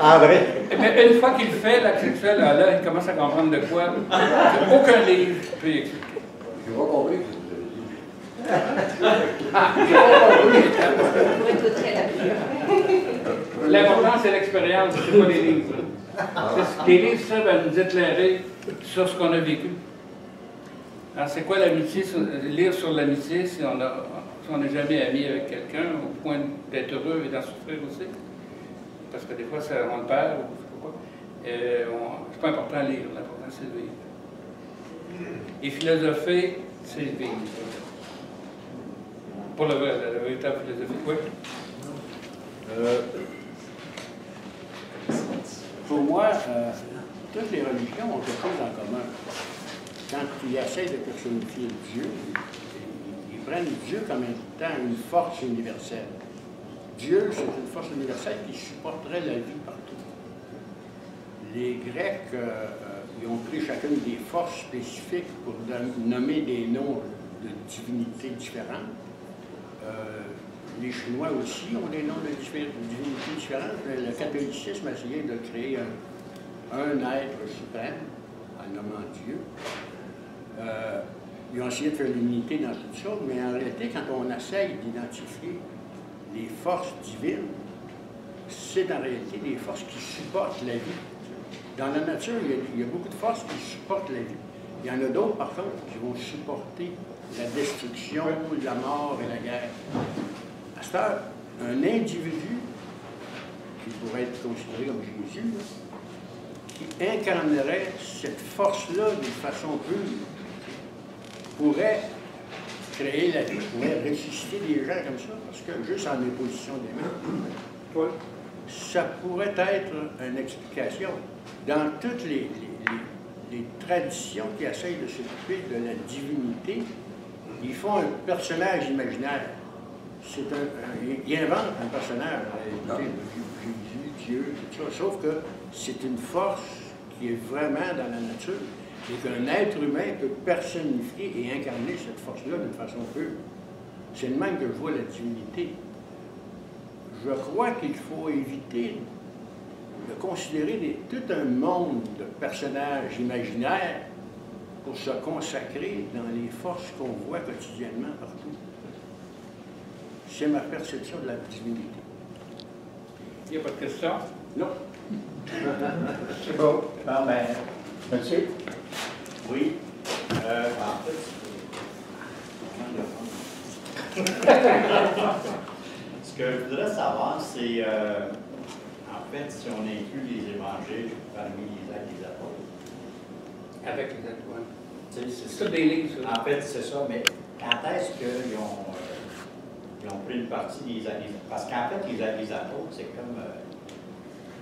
André. Mais une fois qu'il fait l'acte sexuel, là, il commence à comprendre de quoi. Aucun livre peut y expliquer. Je n'ai pas compris ce que vous avez dit. L'important, c'est l'expérience, c'est pas les livres. Les livres servent à nous éclairer sur ce qu'on a vécu. Alors, c'est quoi l'amitié? Lire sur l'amitié si on n'est jamais ami avec quelqu'un, au point d'être heureux et d'en souffrir aussi. Parce que des fois, on le perd, ou je sais pas quoi. C'est pas important à lire, l'important, c'est de vivre. Et philosopher, c'est vivre. Pour la véritable philosophie, oui. Pour moi, toutes les religions ont quelque chose en commun. Quand ils essayent de personnifier Dieu, ils prennent Dieu comme étant une force universelle. Dieu, c'est une force universelle qui supporterait la vie partout. Les Grecs, ils ont pris chacune des forces spécifiques pour nommer des noms de divinités différentes. Les Chinois aussi ont des noms de divinités différentes. Le catholicisme a essayé de créer un être suprême en nommant Dieu. Ils ont essayé de faire l'unité dans toutes choses, mais en réalité, quand on essaye d'identifier les forces divines, c'est en réalité des forces qui supportent la vie. Dans la nature, il y a beaucoup de forces qui supportent la vie. Il y en a d'autres, par contre, qui vont supporter la destruction, la mort et la guerre. À cette heure, un individu qui pourrait être considéré comme Jésus, qui incarnerait cette force-là d'une façon pure, pourrait créer la vie, pourrait ressusciter des gens comme ça, parce que juste en imposition des mains, ça pourrait être une explication. Dans toutes les traditions qui essayent de s'occuper de la divinité, ils font un personnage imaginaire. Ils inventent un personnage, Jésus, Dieu, tout ça, sauf que c'est une force qui est vraiment dans la nature et qu'un être humain peut personnifier et incarner cette force-là d'une façon pure. C'est le même que je vois la divinité. Je crois qu'il faut éviter de considérer tout un monde de personnages imaginaires pour se consacrer dans les forces qu'on voit quotidiennement partout. C'est ma perception de la divinité. Il n'y a pas de question? Non. C'est beau. Bon, ben, monsieur? Oui. En fait, ce que je voudrais savoir, c'est, en fait, si on inclut les évangiles parmi les actes des apôtres. Avec les actes, oui. C'est ça des livres, ça. En fait, c'est ça, mais quand est-ce qu'ils ont pris une partie des actes des apôtres? Parce qu'en fait, les actes des apôtres, c'est comme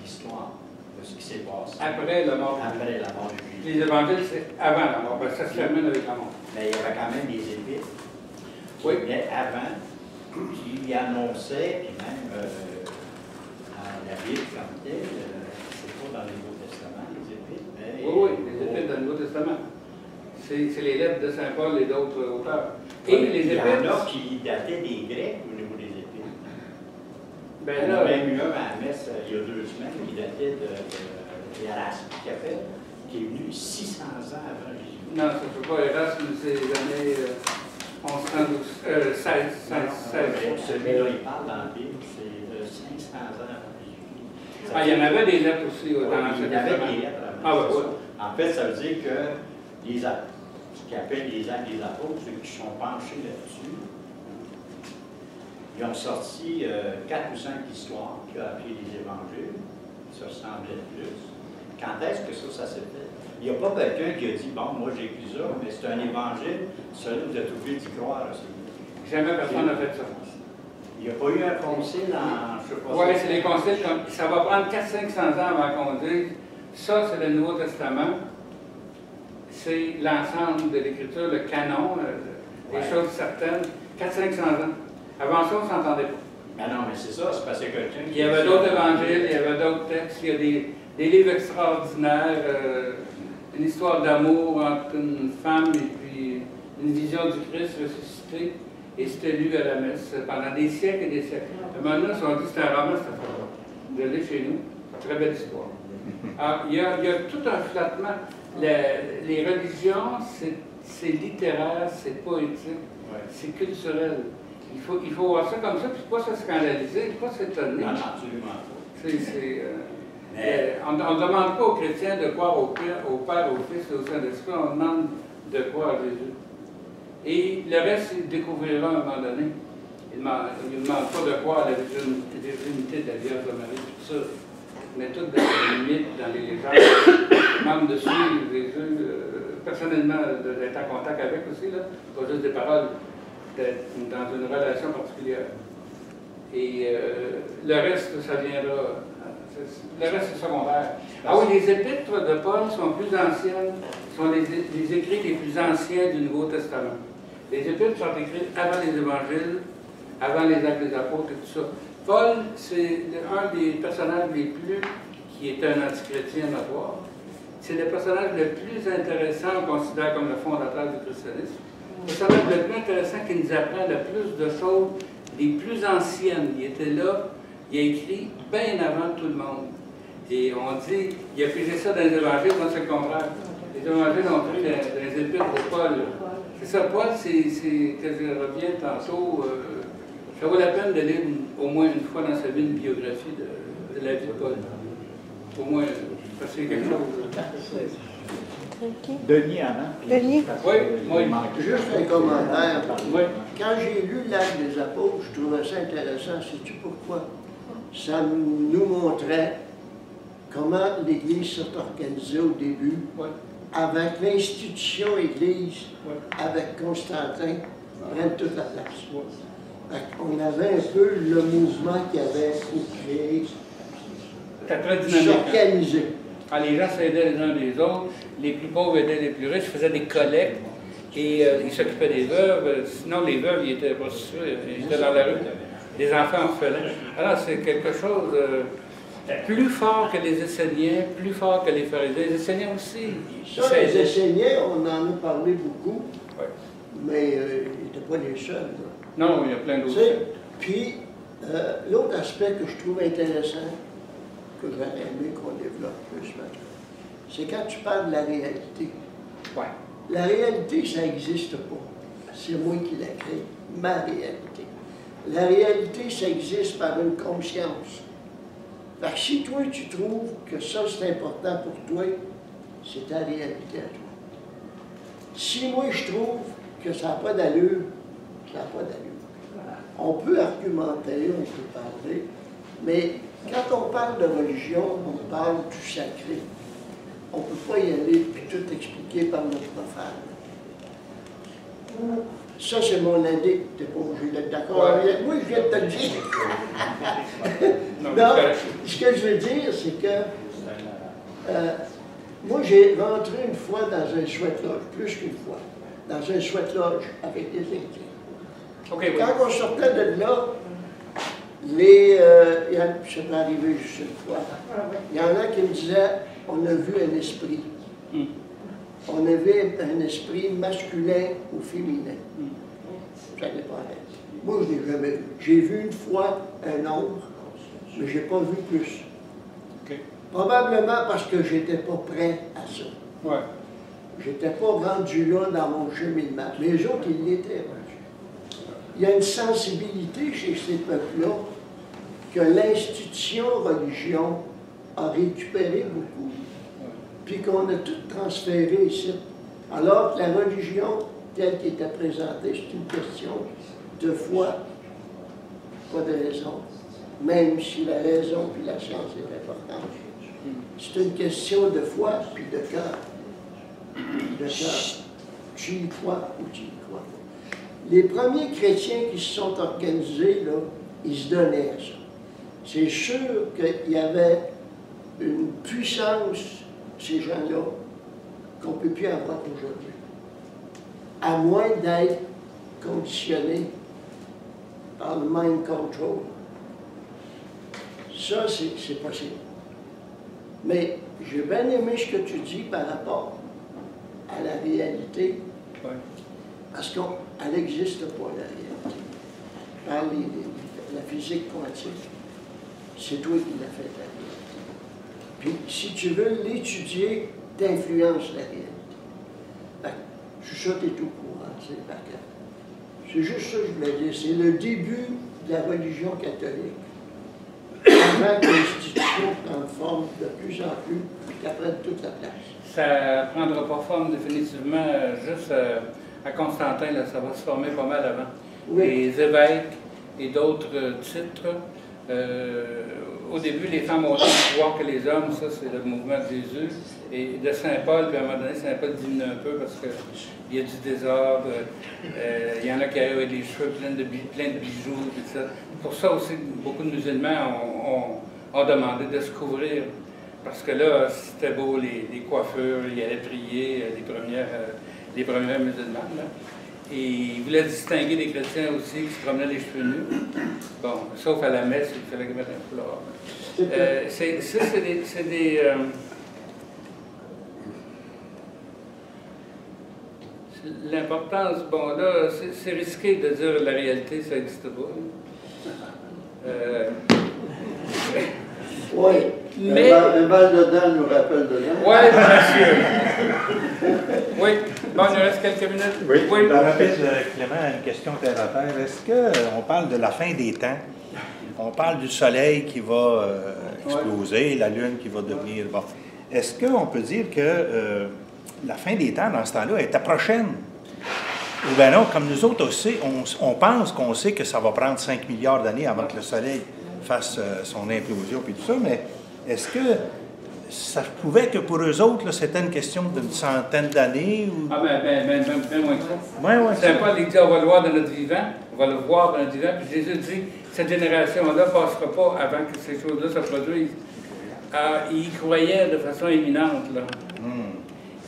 l'histoire de ce qui s'est passé. Après la mort. Après la mort de Jésus. Les évangiles, c'est avant la mort. Ça se termine avec la mort. Mais il y avait quand même des épîtres. Oui. Mais avant, qui annonçaient, puis même dans la Bible comme telle, c'est pas dans le Nouveau Testament, les épîtres, mais... Oui, les épîtres dans le Nouveau Testament. C'est les lettres de Saint Paul et d'autres auteurs. Et Oui, les il y en épîtres... a qui dataient des Grecs au niveau des épîtres. Ben On là, a même eu un à la messe il y a 2 semaines qui datait d'Erasme, qui est venu 600 ans avant Jésus. non, ça ne peut pas. Erasme, c'est les années 16. Celui-là, il parle dans la Bible, c'est 500 ans avant Jésus. Ah, il y en avait des lettres aussi dans l'Ancien Il y avait Testament. des lettres avant. Ah, ben oui. En fait, ça veut dire que ce qu'ils appellent les actes des apôtres, ceux qui sont penchés là-dessus, ils ont sorti 4 ou 5 histoires qui ont appelé les évangiles, qui se ressemblaient plus. Quand est-ce que ça s'est fait? Il n'y a pas quelqu'un qui a dit, bon, moi j'ai écrit ça, mais c'est un évangile, celui vous êtes obligé d'y croire aussi. Jamais personne n'a fait ça. Il n'y a pas eu un concile en, je sais pas. Oui, c'est les conciles. Ça va prendre 400-500 ans avant qu'on dise ça, c'est le Nouveau Testament. C'est l'ensemble de l'Écriture, le canon, les choses certaines. 400-500 ans. Avant ça, on ne s'entendait pas. Ben non, mais c'est ça, c'est parce que quelqu'un. Il y avait d'autres évangiles, il y avait d'autres textes, il y a des livres extraordinaires, une histoire d'amour entre une femme et puis une vision du Christ ressuscité, et c'était lu à la messe pendant des siècles et des siècles. Maintenant, ils ont dit que c'était un roman, cette affaire-là. Vous allez chez nous, très belle histoire. Alors, il y a tout un flattement. Les religions, c'est littéraire, c'est poétique, c'est culturel. Il faut voir ça comme ça, puis pas se scandaliser, pas s'étonner. Non, absolument pas. On ne demande pas aux chrétiens de croire au Père, au Fils et au Saint-Esprit, on demande de croire à Jésus. Et le reste, il découvrira à un moment donné. Il ne demande pas de croire à la virginité de la Vierge Marie, tout ça. Mais tout dans les mythes, dans les légendes, il demande de suivre Jésus, personnellement, d'être en contact avec aussi, là, pas juste des paroles, d'être dans une relation particulière. Et le reste, ça viendra. Le reste, c'est secondaire. Ah oui, les épîtres de Paul sont plus anciennes, sont les écrits les plus anciens du Nouveau Testament. Les épîtres sont écrites avant les évangiles, avant les actes des apôtres et tout ça. Paul, c'est un des personnages les plus, qui est un antichrétien notoire. C'est le personnage le plus intéressant, on considère comme le fondateur du christianisme. Le personnage le plus intéressant qui nous apprend le plus de choses, les plus anciennes. Il était là, il a écrit bien avant tout le monde. Et on dit, il a pigé ça dans les évangiles, moi c'est le contraire. Les évangiles ont pris les épîtres de Paul. C'est ça, Paul, c'est que je reviens tantôt, ça vaut la peine de lire au moins une fois dans sa vie une biographie de la vie de Paul. Au moins, parce que c'est quelque chose. Denis, Anna. Denis? Oui, moi, Juste un commentaire. oui. Quand j'ai lu l'Acte des Apôtres, je trouvais ça intéressant. Sais-tu pourquoi? Ça nous montrait comment l'Église s'est organisée au début, avec l'institution Église, avec Constantin, prenne toute la place. On avait un peu le mouvement qui avait créé, s'organiser. Les gens s'aidaient les uns des autres, les plus pauvres aidaient les plus riches, faisaient des collectes et ils s'occupaient des veuves. Sinon, les veuves, ils étaient prostituées, ils étaient dans la rue. Les enfants orphelins. Alors, c'est quelque chose plus fort que les Esséniens, plus fort que les pharisiens. Les Esséniens aussi. Ça, les Esséniens, on en a parlé beaucoup, mais ils n'étaient pas les seuls. Là. Non, il y a plein d'autres. Puis, l'autre aspect que je trouve intéressant, que j'aurais aimé qu'on développe plus maintenant, c'est quand tu parles de la réalité. Ouais. La réalité, ça n'existe pas. C'est moi qui la crée, ma réalité. La réalité, ça existe par une conscience. Fait que si toi, tu trouves que ça, c'est important pour toi, c'est ta réalité à toi. Si moi, je trouve que ça n'a pas d'allure, ça n'a pas d'allure. On peut argumenter, on peut parler, mais quand on parle de religion, on parle du sacré. On ne peut pas y aller et tout expliquer par notre profane. Ça, c'est mon avis. Tu n'es pas obligé d'être d'accord avec moi, je viens de te le dire. Non, ce que je veux dire, c'est que moi, j'ai rentré une fois dans un sweat lodge, plus qu'une fois, dans un sweat lodge avec des Indiens. Quand on sortait de là, ça peut arriver juste une fois, il y en a qui me disaient, on a vu un esprit. On avait un esprit masculin ou féminin. Ça dépendait. Moi, je ne l'ai jamais vu. J'ai vu une fois un ombre, mais je n'ai pas vu plus. Probablement parce que je n'étais pas prêt à ça. Je n'étais pas rendu là dans mon cheminement. Mais les autres, ils l'étaient. Il y a une sensibilité chez ces peuples-là que l'institution religion a récupéré beaucoup, puis qu'on a tout transféré ici. Alors que la religion, telle qu'elle était présentée, c'est une question de foi, pas de raison, même si la raison puis la science est importante. C'est une question de foi puis de cœur. De cœur. Tu y crois ou tu y crois. Les premiers chrétiens qui se sont organisés, là, ils se donnaient à ça. C'est sûr qu'il y avait une puissance, ces gens-là, qu'on ne peut plus avoir aujourd'hui. À moins d'être conditionnés par le mind control. Ça, c'est possible. Mais j'ai bien aimé ce que tu dis par rapport à la réalité. Ouais. Parce qu'elle n'existe pas, la réalité. Par la physique quantique, c'est toi qui l'as fait, la réalité. Puis, si tu veux l'étudier, t'influences la réalité. Ben, je suis sûr que tu es au courant, c'est par cœur. C'est juste ça que je voulais dire. C'est le début de la religion catholique. Avant que l'institution prenne forme de plus en plus, puis qu'elle prenne toute la place. Ça ne prendra pas forme définitivement juste à Constantin, là, ça va se former pas mal avant. Oui. Les évêques et d'autres titres. Au début, les femmes ont le pouvoir que les hommes, ça c'est le mouvement de Jésus. Et de Saint-Paul, puis à un moment donné, Saint-Paul diminue un peu parce qu'il y a du désordre. Il y en a qui arrivent avec les cheveux pleins de bijoux, et tout ça. Pour ça aussi, beaucoup de musulmans ont demandé de se couvrir. Parce que là, c'était beau, les coiffures, ils allaient prier, les premières musulmanes. Là. Et ils voulaient distinguer des chrétiens aussi qui se promenaient les cheveux nus. Bon, sauf à la messe, il fallait mettre un foulard. C'est des l'importance, bon là, c'est risqué de dire la réalité, ça n'existe pas. Oui. Mais... Un bal dedans nous rappelle dedans. Oui, monsieur. Oui. Bon, il nous reste quelques minutes. Oui. Rapide, Clément, une question terre à terre. Est-ce qu'on parle de la fin des temps? On parle du soleil qui va exploser, la lune qui va devenir... Bon. Est-ce qu'on peut dire que la fin des temps, dans ce temps-là, est prochaine? Ou bien non, comme nous autres aussi, on pense qu'on sait que ça va prendre 5 milliards d'années avant que le soleil fasse son implosion et tout ça, mais est-ce que ça pouvait que pour eux autres, c'était une question d'une centaine d'années? Ou... Ah ben moins que ça. Ouais, c'est pas les dire on va le voir dans notre vivant, on va le voir dans notre vivant, puis Jésus dit, cette génération-là ne passera pas avant que ces choses-là se produisent. Il croyait de façon éminente, là.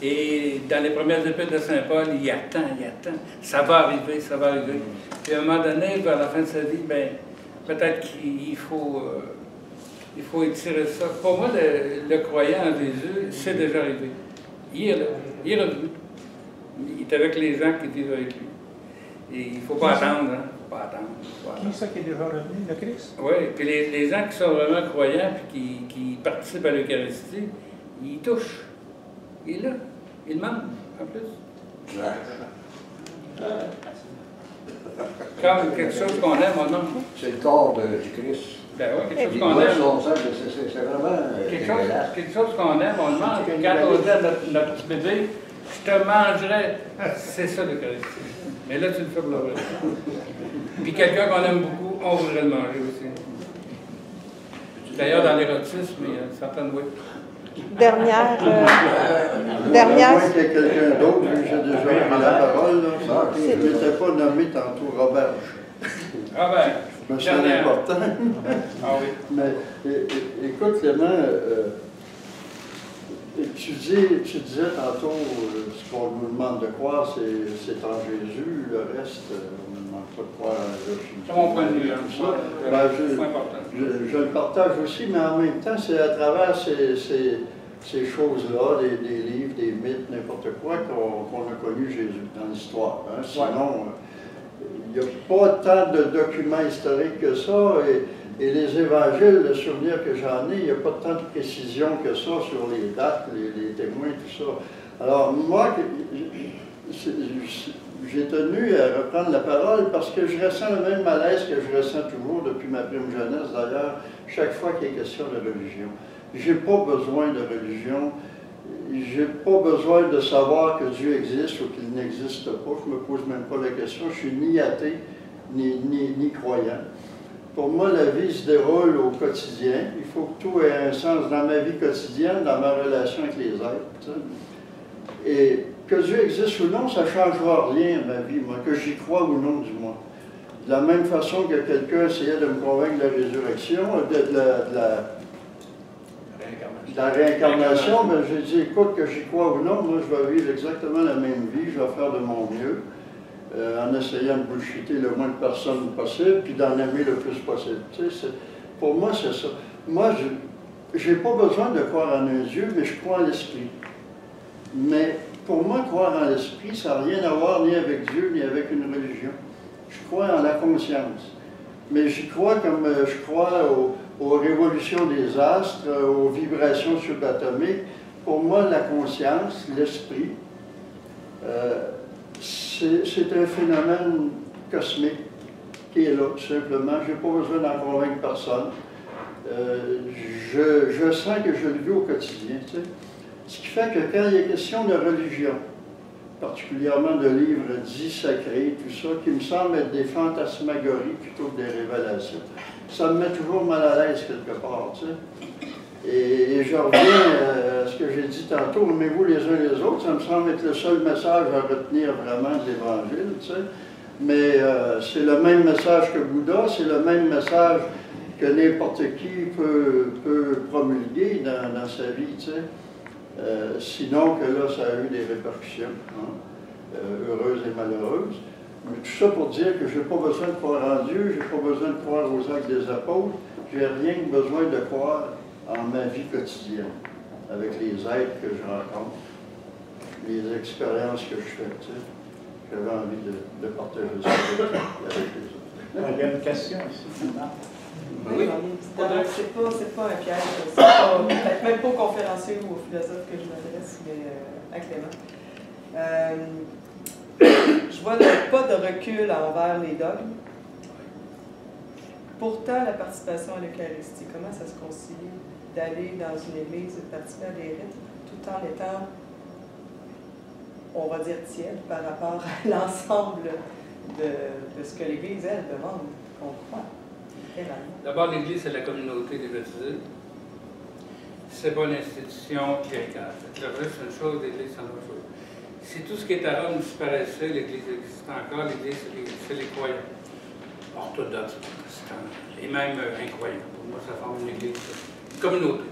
Et dans les premières épîtres de Saint Paul, il attend. Ça va arriver. Puis à un moment donné, vers la fin de sa vie, ben, peut-être qu'il faut étirer ça. Pour moi, le croyant en Jésus, c'est déjà arrivé. Il est là. Il est revenu. Il est avec les gens qui vivent avec lui. Et il ne faut pas attendre. Hein? Faut pas attendre. Qui c'est qui est déjà revenu, le Christ? Oui, puis les gens qui sont vraiment croyants et qui participent à l'Eucharistie, ils touchent. Il est là. Il demande, en plus. Comme quelque chose qu'on aime, on demande. C'est le corps du Christ. Ben oui, quelque chose qu'on aime. C'est vraiment... Quelque chose qu'on aime, on demande. Quand on dit à notre petit bébé, je te mangerai, c'est ça l'Eucharistie. Mais là, tu le fais pour le vrai. Puis quelqu'un qu'on aime beaucoup, on voudrait le manger aussi. D'ailleurs, dans l'érotisme, il y a certaines oui. Dernière. À moins qu'il y ait quelqu'un d'autre, j'ai déjà pris la parole. Je ne m'étais pas nommé tantôt Robert. Ah ben, mais c'est important. Ah oui. Mais écoute, Clément, tu disais tantôt, ce qu'on nous demande de croire, c'est en Jésus. Le reste, on ne nous demande pas de croire en Jésus. C'est mon point de vue. Je le partage aussi, mais en même temps, c'est à travers ces choses-là, des livres, des mythes, n'importe quoi, qu'on a connu Jésus dans l'histoire. Hein. Sinon, il n'y a pas tant de documents historiques que ça, et les évangiles, le souvenir que j'en ai, il n'y a pas tant de précision que ça sur les dates, les témoins, tout ça. Alors, moi, j'ai tenu à reprendre la parole parce que je ressens le même malaise que je ressens toujours depuis ma prime jeunesse, d'ailleurs, chaque fois qu'il est question de religion. Je n'ai pas besoin de religion, je n'ai pas besoin de savoir que Dieu existe ou qu'il n'existe pas, je ne me pose même pas la question, je suis ni athée, ni croyant. Pour moi, la vie se déroule au quotidien, il faut que tout ait un sens dans ma vie quotidienne, dans ma relation avec les êtres. Et que Dieu existe ou non, ça ne changera rien à ma vie, moi, que j'y crois ou non, du moins. De la même façon que quelqu'un essayait de me convaincre de la résurrection, de la réincarnation, ben, j'ai dit, écoute, que j'y crois ou non, moi je vais vivre exactement la même vie, je vais faire de mon mieux, en essayant de bullshiter le moins de personnes possible, puis d'en aimer le plus possible. Tu sais, pour moi, c'est ça. Moi, je n'ai pas besoin de croire en un Dieu, mais je crois en l'Esprit. Mais pour moi, croire en l'Esprit, ça n'a rien à voir ni avec Dieu, ni avec une religion. Je crois en la conscience. Mais j'y crois comme je crois aux révolutions des astres, aux vibrations subatomiques. Pour moi, la conscience, l'esprit, c'est un phénomène cosmique qui est là, tout simplement. Je n'ai pas besoin d'en convaincre personne. Je sens que je le vis au quotidien. Tu sais. Ce qui fait que quand il y a question de religion, particulièrement de livres dits sacrés, tout ça, qui me semblent être des fantasmagories plutôt que des révélations, ça me met toujours mal à l'aise quelque part. Tu sais. Et je reviens à ce que j'ai dit tantôt, aimez-vous les uns les autres, ça me semble être le seul message à retenir vraiment de l'Évangile. Tu sais. Mais c'est le même message que Bouddha, c'est le même message que n'importe qui peut promulguer dans sa vie, tu sais. Sinon que là, ça a eu des répercussions, hein, heureuses et malheureuses. Mais tout ça pour dire que je n'ai pas besoin de croire en Dieu, je n'ai pas besoin de croire aux actes des apôtres, j'ai rien que besoin de croire en ma vie quotidienne, avec les êtres que je rencontre, les expériences que je fais, tu sais. J'avais envie de partager ça avec les autres. Il y a une question ici. Oui, c'est pas un piège. Peut-être même pas aux conférenciers ou aux philosophes que je m'adresse, mais à Clément. Je vois pas de recul envers les dogmes. Pourtant, la participation à l'Eucharistie, comment ça se concilie d'aller dans une église et de participer à des rites tout en étant, on va dire, tiède par rapport à l'ensemble de ce que l'Église, elle, demande qu'on croit. D'abord, l'Église, c'est la communauté des baptisés. C'est pas une institution cléricale. Le reste, c'est une chose, l'Église, c'est une autre chose. Si tout ce qui est à Rome disparaissait, l'Église existe encore. L'Église, c'est les croyants. Orthodoxes, protestants, et même incroyants. Pour moi, ça forme une Église. Une communauté.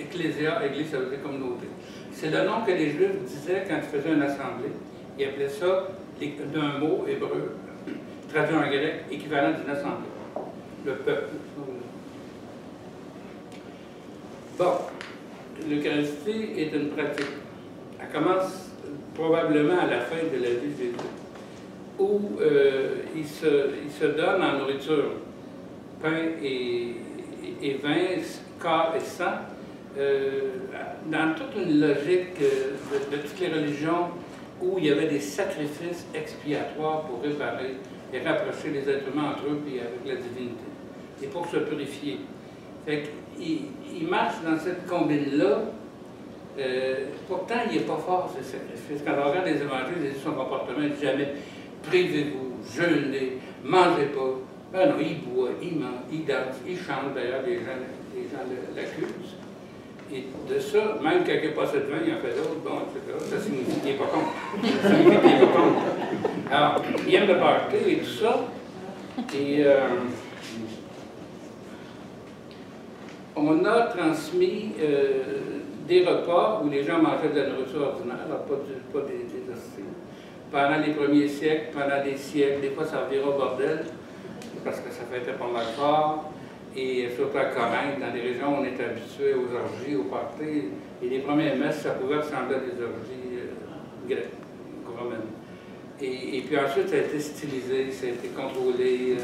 Ecclésia, Église, ça veut dire communauté. C'est le nom que les Juifs disaient quand ils faisaient une assemblée. Ils appelaient ça d'un mot hébreu, traduit en grec, équivalent d'une assemblée. Le peuple. Bon, l'Eucharistie est une pratique. Elle commence probablement à la fin de la vie de Jésus, où il se donne en nourriture, pain et vin, corps et sang, dans toute une logique de toutes les religions où il y avait des sacrifices expiatoires pour réparer et rapprocher les êtres humains entre eux et avec la divinité, et pour se purifier. Fait qu'il marche dans cette combine-là. Pourtant, il n'est pas fort, ce sacrifice. Quand on regarde les évangiles, Jésus, son comportement, il dit jamais « privez-vous, jeûnez, mangez pas ». Ben non, il boit, il mange, il danse, il chante. D'ailleurs, les gens l'accusent. Et de ça, même quand il n'est pas cette vin, il en fait d'autres, bon, etc. Ça signifie qu'il n'est pas contre. Ça signifie qu'il n'est pas contre. Alors, il aime le party et tout ça. Et on a transmis des repas où les gens mangeaient de la nourriture ordinaire, alors pas des hosties. Pendant les premiers siècles, pendant des siècles, des fois ça revirait au bordel, parce que ça fait pas mal fort. Et surtout à Corinthe, dans des régions où on est habitué aux orgies, aux parties, et les premières messes, ça pouvait ressembler à des orgies grecques, romaines. Et puis ensuite, ça a été stylisé, ça a été contrôlé,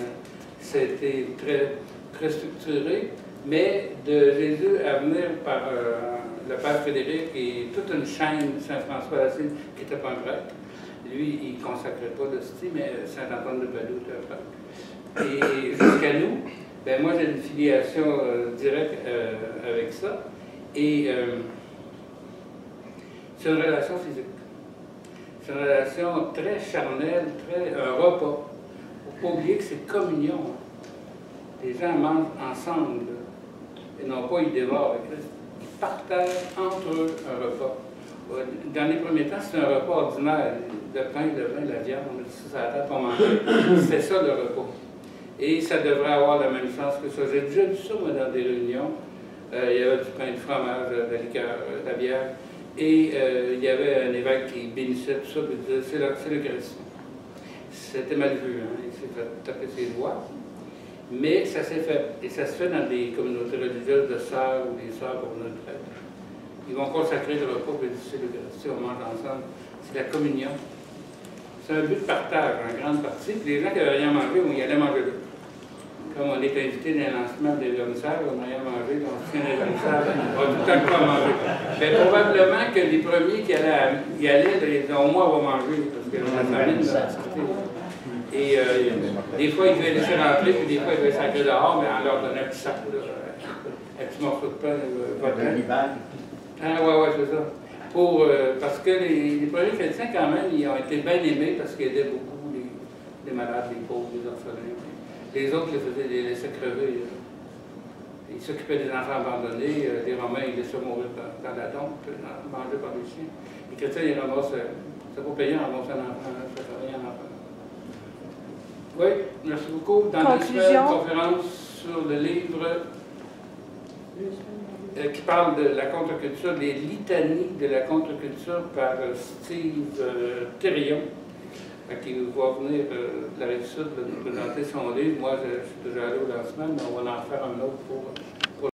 ça a été très structuré, mais de Jésus à venir par le Père Frédéric et toute une chaîne, Saint-François d'Assise, qui n'était pas un prêtre. Lui, il ne consacrait pas d'hostie, mais Saint-Antoine de Padoue était un prêtre. Et jusqu'à nous, ben moi, j'ai une filiation directe avec ça. Et c'est une relation physique. C'est une relation très charnelle, un repas. Il ne faut pas oublier que c'est communion. Les gens mangent ensemble. Et non pas, ils dévorent avec Christ. Ils partagent entre eux un repas. Dans les premiers temps, c'est un repas ordinaire. le pain, le vin, la viande, on a dit ça à la table pour manger. C'était ça le repas. Et ça devrait avoir le même sens que ça. J'ai déjà vu ça, moi, dans des réunions. Il y avait du pain, du fromage, de la liqueur, de la bière. Et il y avait un évêque qui bénissait tout ça, et disait c'est l'Eucharistie. C'était mal vu, hein? Il s'est fait taper ses doigts. Mais ça s'est fait. Et ça se fait dans des communautés religieuses de sœurs ou des sœurs pour notre prêtre. Ils vont consacrer le repas, et c'est l'Eucharistie, on mange ensemble. C'est la communion. C'est un but de partage, en grande partie. Puis les gens qui n'avaient rien mangé, ils allaient manger là. Comme on est invité dans le lancement des vernissages, on n'a rien mangé, on se tient dans les vernissages, on va tout le temps pas manger. Mais probablement que les premiers qui allaient y aller, au moins, on va manger, parce que la famine va discuter. Et des fois, ils devaient laisser rentrer, puis des fois, ils devaient sacrer dehors, mais en leur donnant un petit sac, là, un petit morceau de pain, Ah, ouais, c'est ça. Parce que les premiers chrétiens, quand même, ils ont été bien aimés parce qu'ils aidaient beaucoup les malades, les pauvres, les orphelins. Les autres les laissaient crever. Ils s'occupaient des enfants abandonnés. Les Romains, ils laissaient mourir dans la tombe, mangés par les chiens. Les chrétiens, ils ramassaient. C'est pas payant à ramasser un enfant, ça fait rien à enfant. Oui, merci beaucoup. Dans la semaine, conférence sur le livre qui parle de la contre-culture, les litanies de la contre-culture par Steve Thériault, qui va venir de la Rive-Sud nous présenter son livre. Moi, je suis déjà allé au lancement, mais on va en faire un autre pour